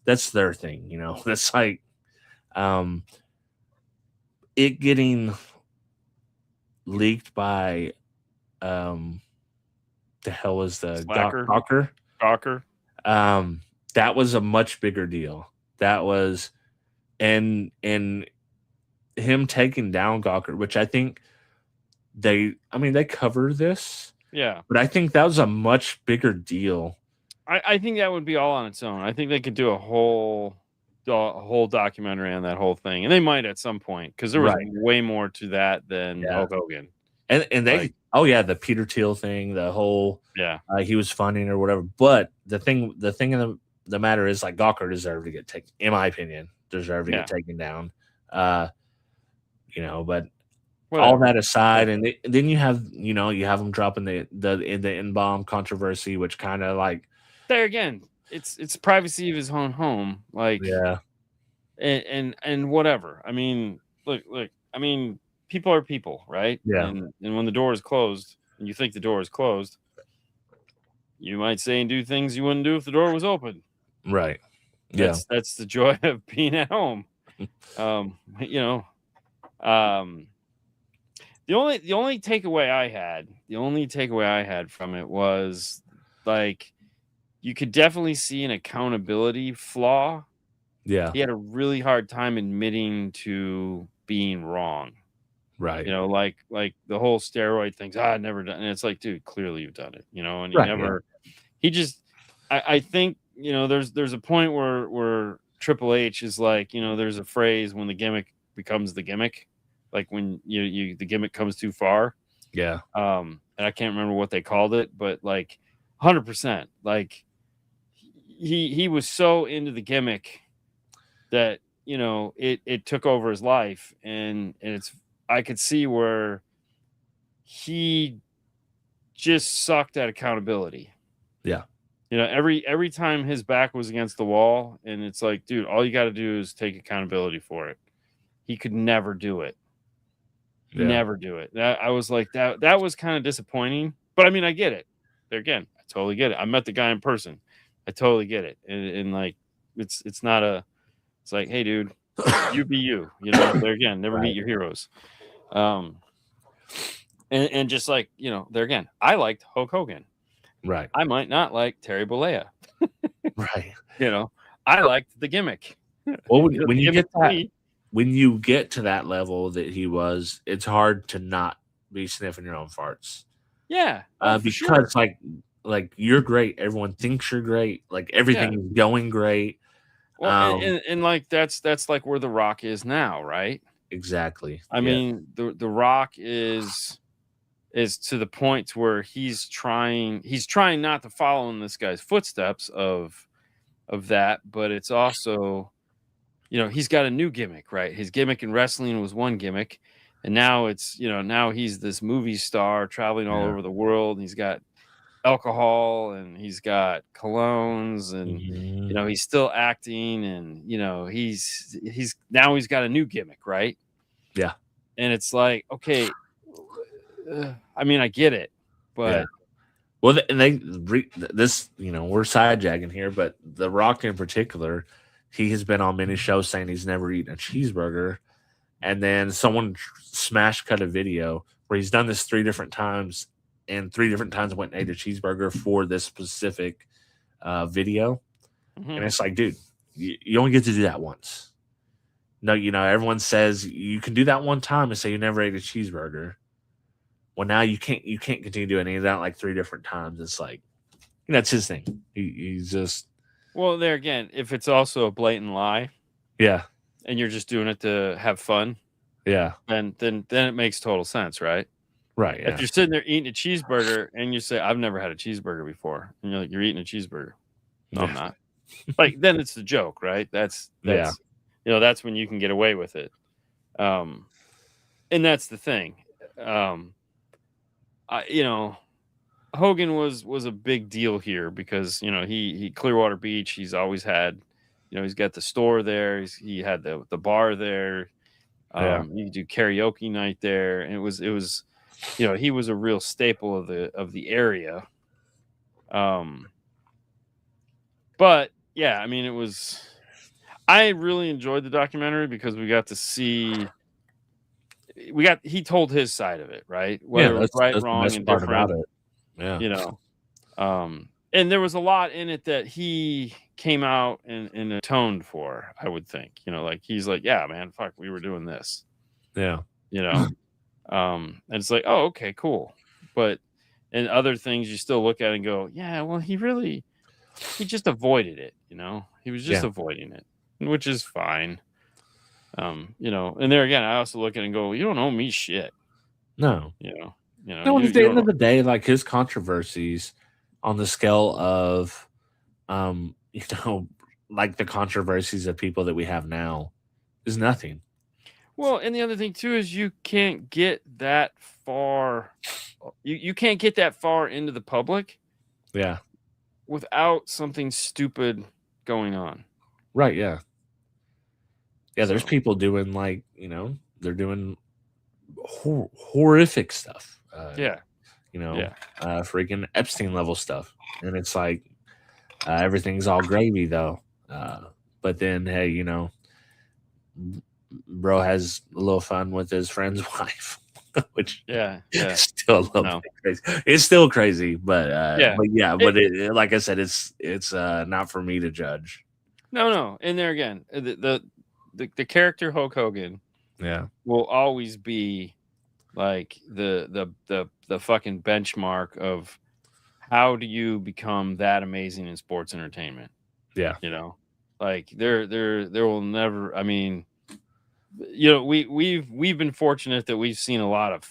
their thing. You know, that's like it getting leaked by the hell is the Gawker. That was a much bigger deal. That was and him taking down Gawker, which I think they cover this. Yeah. But I think that was a much bigger deal. I think that would be all on its own. I think they could do a whole documentary on that whole thing. And they might at some point, because there was way more to that than Hulk Hogan. And they the Peter Thiel thing, the whole he was funding or whatever. But the thing in the matter is, like, Gawker deserved to get taken, in my opinion, get taken down. You know, but whatever. All that aside, and then you have them dropping the N-bomb controversy, which kind of like, there again, it's privacy of his own home, like and whatever. I mean, look, I mean, people are people, right? Yeah. And when the door is closed, and you think the door is closed, you might say and do things you wouldn't do if the door was open. Right. That's the joy of being at home. You know, the only takeaway I had from it was, like, you could definitely see an accountability flaw. Yeah. He had a really hard time admitting to being wrong. Right. You know, like the whole steroid things. I've never done. And it's like, dude, clearly you've done it. You know, and he just. I think, you know, there's a point where Triple H is like, you know, there's a phrase when the gimmick becomes the gimmick, like when the gimmick comes too far. Yeah. And I can't remember what they called it, but like 100%, like he was so into the gimmick that, you know, it took over his life, and I could see where he just sucked at accountability. Yeah. You know, every time his back was against the wall, and it's like, dude, all you got to do is take accountability for it. He could never do it. Never do it. I was like, that was kind of disappointing. But I mean, I get it. There again, I totally get it. I met the guy in person. I totally get it. And like, it's not it's like, hey, dude, you be you. You know, there again, never meet your heroes. And just like, you know, there again, I liked Hulk Hogan. Right. I might not like Terry Bollea. Right. You know, I liked the gimmick. Well, when you get to that level that he was, it's hard to not be sniffing your own farts. Yeah. Because sure. like you're great. Everyone thinks you're great. Like everything is going great. Well, and like that's like where The Rock is now, right? Exactly. I mean, the Rock is to the point where he's trying not to follow in this guy's footsteps of that, but it's also, you know, he's got a new gimmick, right? His gimmick in wrestling was one gimmick, and now it's, you know, now he's this movie star traveling all over the world, and he's got alcohol, and he's got colognes, and you know, he's still acting, and you know, he's got a new gimmick, right? Yeah. And it's like, okay, I mean, I get it, but well, and this, you know, we're sidejagging here, but The Rock in particular he has been on many shows saying he's never eaten a cheeseburger. And then someone smash cut a video where he's done this 3 different times, and 3 different times went and ate a cheeseburger for this specific video. And it's like, dude, you only get to do that once. No, everyone says you can do that one time and say you never ate a cheeseburger. Well, now you can't continue doing any of that like 3 different times. It's like, that's his thing. He's just. Well, there again, if it's also a blatant lie, yeah, and you're just doing it to have fun, yeah, then it makes total sense, right? Right. Yeah. If you're sitting there eating a cheeseburger and you say, "I've never had a cheeseburger before," and you're like, "You're eating a cheeseburger." No, I'm not. Like, then it's the joke, right? That's that's when you can get away with it. And that's the thing. Hogan was a big deal here because he Clearwater Beach. He's always had, he's got the store there. He had the bar there. You could do karaoke night there, and it was he was a real staple of the area. But yeah, I mean, I really enjoyed the documentary because we got to see. He told his side of it, right? Whether it was right, wrong, and different about it. Yeah. And there was a lot in it that he came out and atoned for, I would think. Like he's like, yeah, man, fuck, we were doing this. Yeah. And it's like, oh, okay, cool. But and other things you still look at and go, yeah, well, he just avoided it, He was just avoiding it, which is fine. And there again, I also look at it and go, you don't owe me shit. No. No, at the end of the day, like his controversies on the scale of like the controversies of people that we have now is nothing. Well, and the other thing too is you can't get that far. You can't get that far into the public. Yeah. Without something stupid going on. Right. Yeah. Yeah. There's people doing like, they're doing horrific stuff. Freaking Epstein level stuff. And it's like, everything's all gravy though. But then, hey, bro has a little fun with his friend's wife, which is still a little bit crazy. It's still crazy, but like I said, it's not for me to judge. No. And there again, the character Hulk Hogan, will always be like the fucking benchmark of how do you become that amazing in sports entertainment. Yeah. Like there will never, I mean, we've been fortunate that we've seen a lot of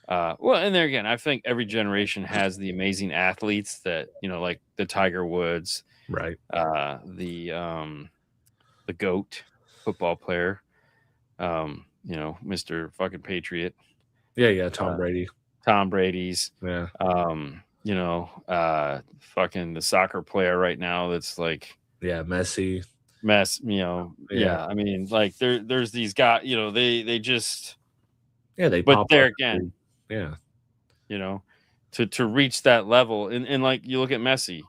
and there again, I think every generation has the amazing athletes that, like the Tiger Woods, right? The GOAT football player, Mr. fucking Patriot. Yeah, Tom Brady. Tom Brady's. Yeah. Fucking the soccer player right now that's like Messi. Yeah. I mean, like there's these guys, they just they but pop there up. again. Yeah. To reach that level and like you look at Messi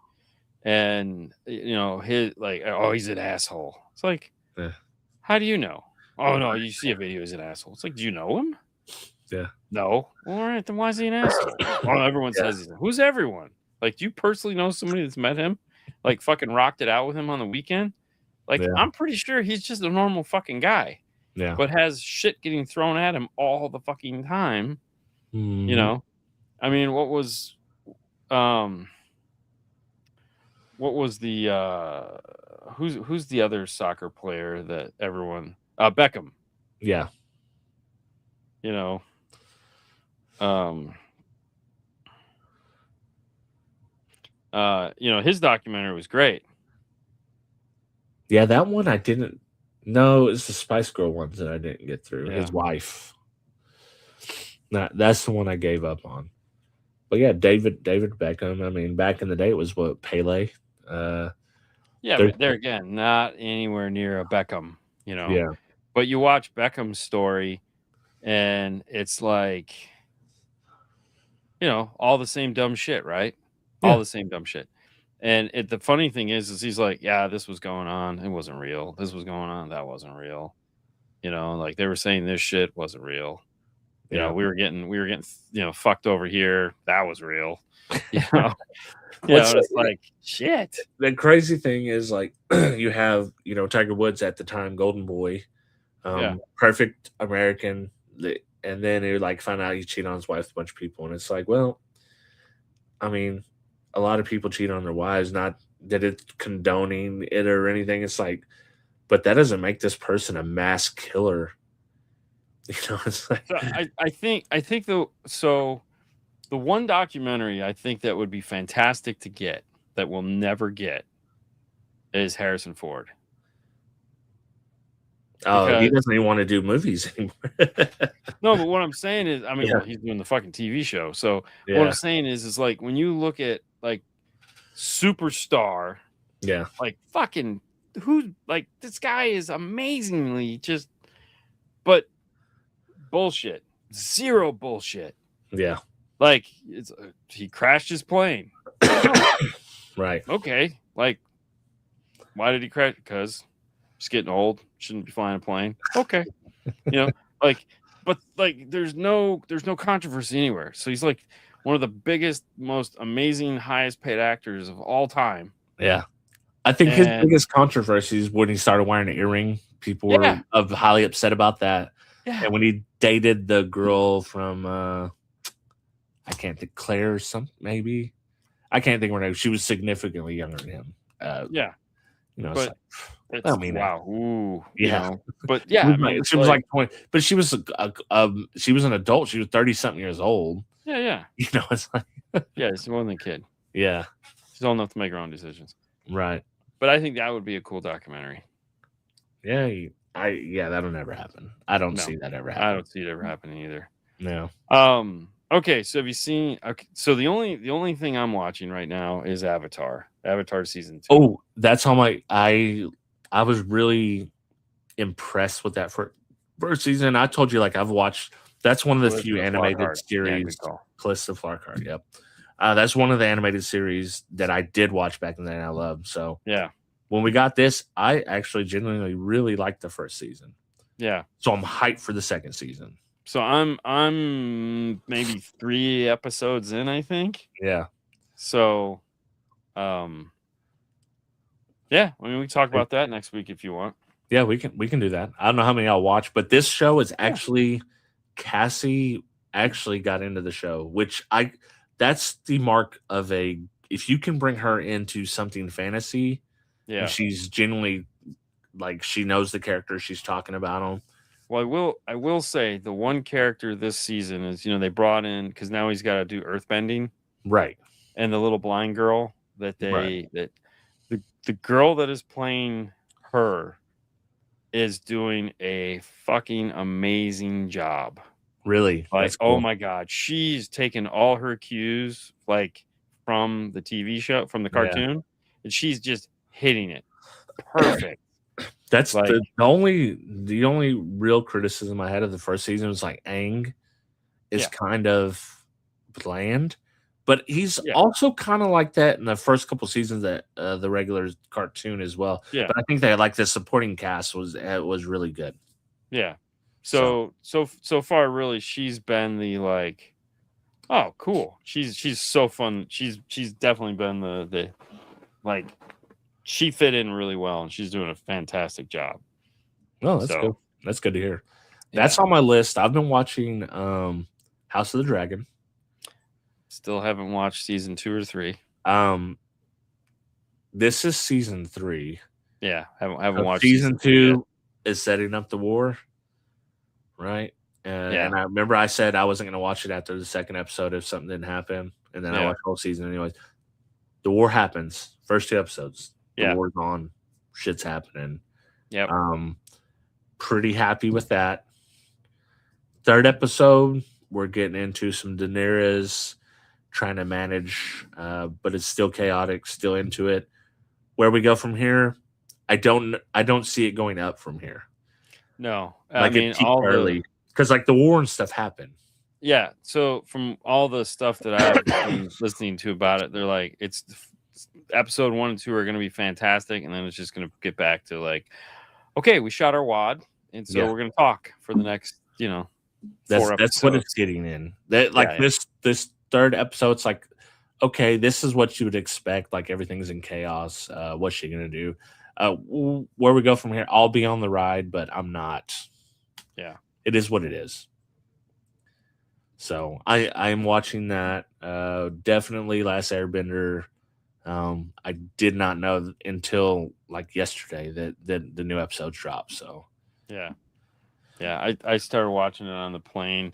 and his like, oh, he's an asshole. It's like, how do you know? Oh no, you see a video, he's an asshole. It's like, do you know him? Yeah. No. Well, all right, then why is he an asshole? Well, everyone says who's everyone? Like, do you personally know somebody that's met him? Like fucking rocked it out with him on the weekend? Like, I'm pretty sure he's just a normal fucking guy. Yeah. But has shit getting thrown at him all the fucking time. Mm-hmm. I mean, what was the who's the other soccer player that everyone Beckham. Yeah. His documentary was great. Yeah, that one I didn't know. It's the Spice Girl ones that I didn't get through. Yeah. His wife. That's the one I gave up on. But yeah, David Beckham. I mean, back in the day, it was what, Pele. But there again, not anywhere near a Beckham. Yeah. But you watch Beckham's story, and it's like, all the same dumb shit, right? Yeah. All the same dumb shit. And the funny thing is he's like, yeah, this was going on. It wasn't real. This was going on. That wasn't real. You know, like they were saying this shit wasn't real. You know, we were getting, fucked over here. That was real. You know, it's like shit. The crazy thing is, like, you have, Tiger Woods at the time, Golden Boy, perfect American, and then he like found out he cheated on his wife with a bunch of people, and it's like, well, I mean, a lot of people cheat on their wives, not that it's condoning it or anything. It's like, but that doesn't make this person a mass killer. It's like, so I think the one documentary I think that would be fantastic to get that we'll never get is Harrison Ford. Oh, he doesn't even want to do movies anymore. No, but what I'm saying is, I mean, well, he's doing the fucking TV show. So what I'm saying is like when you look at like superstar, like fucking like this guy is amazingly just, but bullshit, zero bullshit. Yeah, like he crashed his plane. Right. Okay, like why did he crash? Because he's getting old, shouldn't be flying a plane. Okay, like, but like there's no controversy anywhere. So he's like one of the biggest, most amazing, highest paid actors of all time. Yeah, I think his biggest controversy is when he started wearing an earring. People were highly upset about that. Yeah. And when he dated the girl from I can't think, Claire or something, maybe. I can't think of her name. She was significantly younger than him. But I don't mean wow. Ooh, yeah. But yeah, I mean, she was like 20, but she was an adult. She was 30-something years old. Yeah. It's like she's more than a kid. Yeah. She's old enough to make her own decisions. Right. But I think that would be a cool documentary. Yeah, that'll never happen. I don't see that ever happening. I don't see it ever happening either. No. Okay, so have you seen? Okay, so the only thing I'm watching right now is Avatar season 2. Oh, that's how I was really impressed with that first season. I told you, like, I've watched. That's one of the few animated series. Calista Flockhart. Yep. That's one of the animated series that I did watch back in the day and I loved. So yeah. When we got this, I actually genuinely really liked the first season. Yeah. So I'm hyped for the second season. So I'm maybe 3 episodes in, I think. Yeah. So, yeah. I mean, we can talk about that next week if you want. Yeah, we can do that. I don't know how many I'll watch, but this show is actually Cassie actually got into the show, which that's the mark of if you can bring her into something fantasy. Yeah, she's genuinely like she knows the characters she's talking about them. Well, I will say the one character this season is they brought in because now he's got to do earthbending, right? And the little blind girl that the girl that is playing her is doing a fucking amazing job. Really? Like, cool. Oh my god, she's taken all her cues like from the TV show, from the cartoon, and she's just hitting it perfect. That's like, the only real criticism I had of the first season was like Aang is kind of bland, but he's also kind of like that in the first couple seasons that the regular cartoon as well. Yeah, but I think that like the supporting cast was really good. Yeah. So far, really, she's been the like, oh, cool. She's so fun. She's definitely been the like. She fit in really well, and she's doing a fantastic job. Oh, that's good. That's good to hear. That's on my list. I've been watching House of the Dragon. Still haven't watched season 2 or 3. This is season 3. Yeah, haven't watched season 2 is setting up the war, right? And I remember I said I wasn't going to watch it after the second episode if something didn't happen, and then I watched the whole season anyways. The war happens. First 2 episodes. The war's on. Shit's happening. Yep. Pretty happy with that. 3rd episode, we're getting into some Daenerys trying to manage, but it's still chaotic, still into it. Where we go from here, I don't see it going up from here. No. Like, I mean, all early. Because like the war and stuff happened. Yeah. So from all the stuff that I've been listening to about it, they're like, it's episode 1 and 2 are going to be fantastic, and then it's just going to get back to like, okay, we shot our wad, and so we're going to talk for the next, 4 episodes. That's what it's getting in. That like this third episode, it's like, okay, this is what you would expect. Like everything's in chaos. What's she gonna do? Where we go from here? I'll be on the ride, but I'm not. Yeah, it is what it is. So I'm watching that. Definitely Last Airbender. I did not know until like yesterday that the new episodes dropped. So yeah. I started watching it on the plane.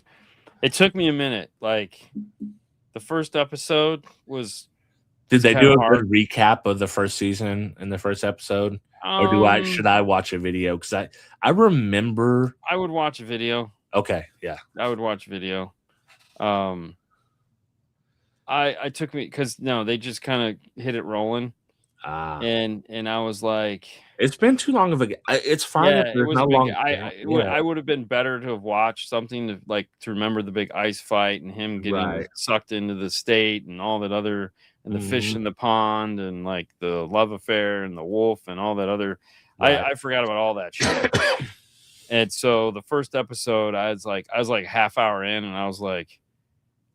It took me a minute. Like the first episode was. Did they do a good recap of the first season in the first episode, or should I watch a video? Because I remember I would watch a video. Okay, yeah, I would watch video. I took me because they just kind of hit it rolling, and I was like, it's been too long of a. It's fine. Yeah, it was long. I would have been better to have watched something to remember the big ice fight and him getting sucked into the state and all that other. And the fish in the pond and like the love affair and the wolf and all that other, I forgot about all that shit. And so the first episode, I was like half hour in, and I was like,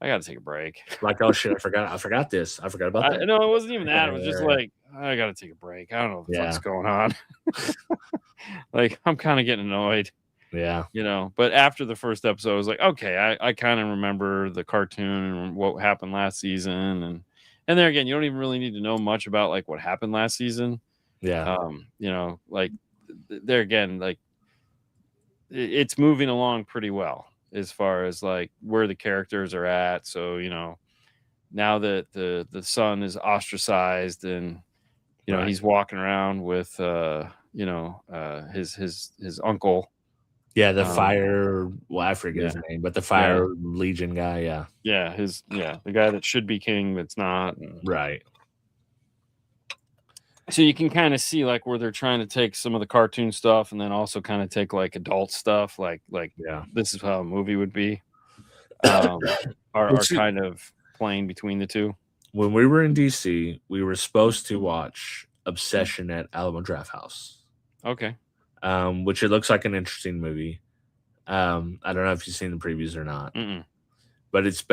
I got to take a break. Like, oh shit, I forgot this. I forgot about that. No, it wasn't even that. It was just like, I got to take a break. I don't know what the fuck's going on. Like, I'm kind of getting annoyed. Yeah. But after the first episode, I was like, okay, I kind of remember the cartoon and what happened last season, and there again, you don't even really need to know much about like what happened last season. Yeah. Like there again, like it's moving along pretty well as far as like where the characters are at. So, now that the son is ostracized and, he's walking around with, his uncle. Yeah, the fire. Well, I forget his name, but the fire legion guy. Yeah, the guy that should be king but's not. Right. So you can kind of see like where they're trying to take some of the cartoon stuff, and then also kind of take like adult stuff, like this is how a movie would be. Are kind of playing between the two. When we were in DC, we were supposed to watch Obsession at Alamo Drafthouse. Okay. Which it looks like an interesting movie. I don't know if you've seen the previews or not. But it's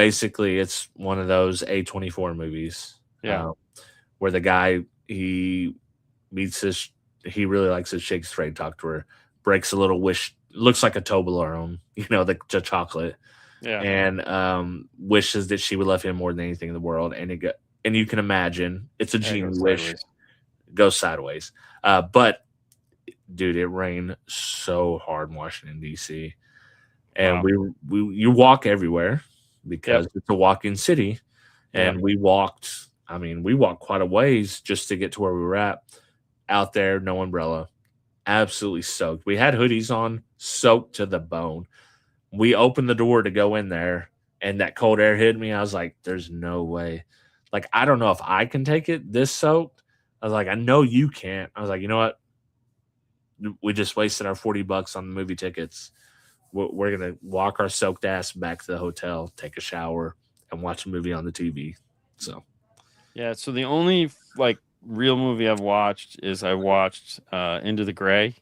one of those A24 movies. Yeah. Where the guy, he really likes his shake straight talk to her, breaks a little wish, looks like a Toblerone, the chocolate. Yeah. And wishes that she would love him more than anything in the world. And you can imagine it's a genie wish. Goes sideways. But dude, it rained so hard in Washington, D.C. And you walk everywhere because it's a walk-in city. And we walked quite a ways just to get to where we were at. Out there, no umbrella. Absolutely soaked. We had hoodies on, soaked to the bone. We opened the door to go in there, and that cold air hit me. I was like, there's no way. Like, I don't know if I can take it this soaked. I was like, I know you can't. I was like, you know what? We just wasted our $40 on the movie tickets. We're going to walk our soaked ass back to the hotel, take a shower, and watch a movie on the TV. So, yeah. So the only like real movie I've watched is Into the Gray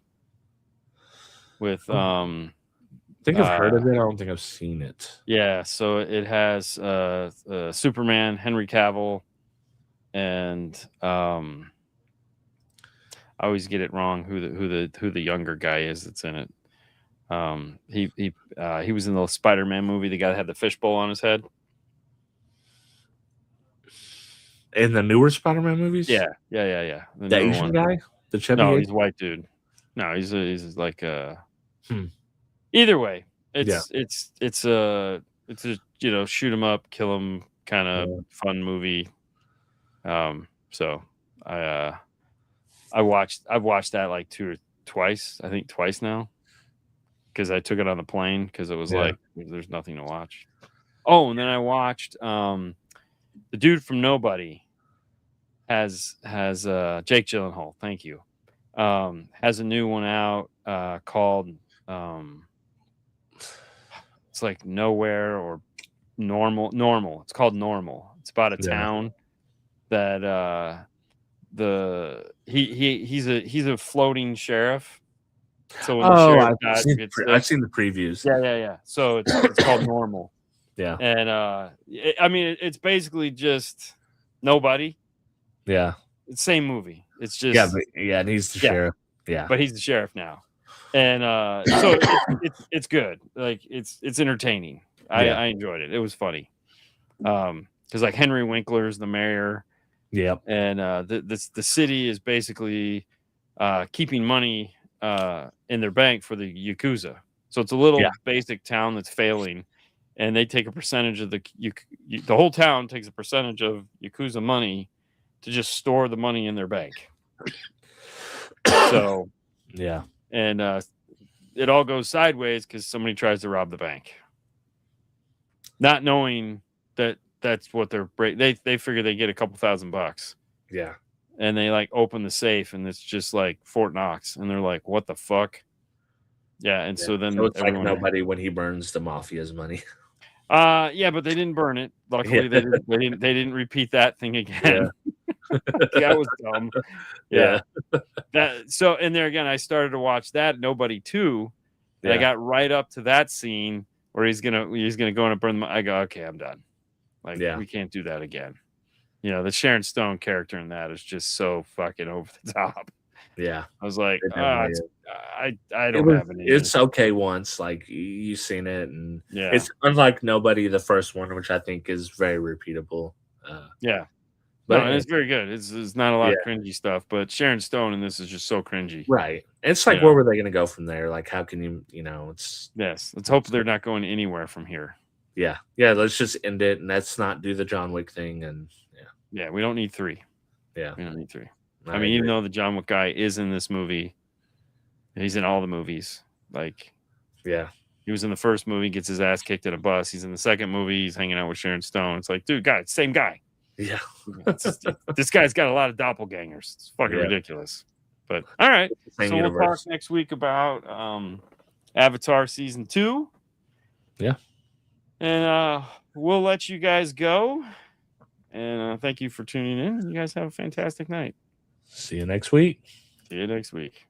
with I think I've heard of it. I don't think I've seen it. Yeah. So it has Superman, Henry Cavill, and I always get it wrong who the younger guy is that's in it. He was in the Spider-Man movie. The guy that had the fishbowl on his head. In the newer Spider-Man movies? Yeah. The Asian guy? The chubby? No, he's a white dude. No, he's like Either way, it's a shoot 'em up, kill 'em kind of fun movie. So I've watched that like twice now, because I took it on the plane because it was like there's nothing to watch. Oh, and then I watched the dude from Nobody has Jake Gyllenhaal. Thank you. Has a new one out called it's like Nowhere or Normal. It's called Normal. It's about a town that he's a floating sheriff. So when the Oh, sheriff gets sick, I've seen the previews. yeah. So it's called Normal. Yeah. And I mean, it's basically just nobody. Yeah. It's the same movie. It's just and he's the sheriff. Yeah. but he's the sheriff now. And so it's good. Like it's entertaining. I enjoyed it. It was funny. Because like Henry Winkler's the mayor. Yep. And the city is basically keeping money in their bank for the Yakuza. So it's a little basic town that's failing, and they take a percentage of the whole town takes a percentage of Yakuza money to just store the money in their bank. So yeah, and it all goes sideways because somebody tries to rob the bank, not knowing that that's what they figure they get a couple $1,000. Yeah. And they like open the safe and it's just like Fort Knox and they're like, what the fuck? Yeah. And so then it's like nobody when he burns the mafia's money. Yeah, but they didn't burn it. Luckily they didn't repeat that thing again. That was dumb. Yeah. So and there again, I started to watch that Nobody 2. And I got right up to that scene where he's gonna go and burn them. I go, okay, I'm done. Like we can't do that again. You know, the Sharon Stone character in that is just so fucking over the top. Yeah. I was like, I don't have any. It's okay once, like you've seen it, and it's unlike Nobody, the first one, which I think is very repeatable. But no, it's very good. It's not a lot of cringy stuff, but Sharon Stone in this is just so cringy. Right. It's like, where were they going to go from there? Like, how can you know, it's... Yes. Let's hope they're not going anywhere from here. Yeah. Yeah, let's just end it, and let's not do the John Wick thing, and yeah, we don't need 3. Yeah. We don't need 3. I mean, even though the John Wick guy is in this movie, he's in all the movies. Like, he was in the first movie, gets his ass kicked in a bus. He's in the second movie, he's hanging out with Sharon Stone. It's like, dude, guys, same guy. Yeah. This guy's got a lot of doppelgangers. It's fucking ridiculous. But all right. So we'll talk next week about Avatar Season 2. Yeah. And we'll let you guys go. And thank you for tuning in. You guys have a fantastic night. See you next week. See you next week.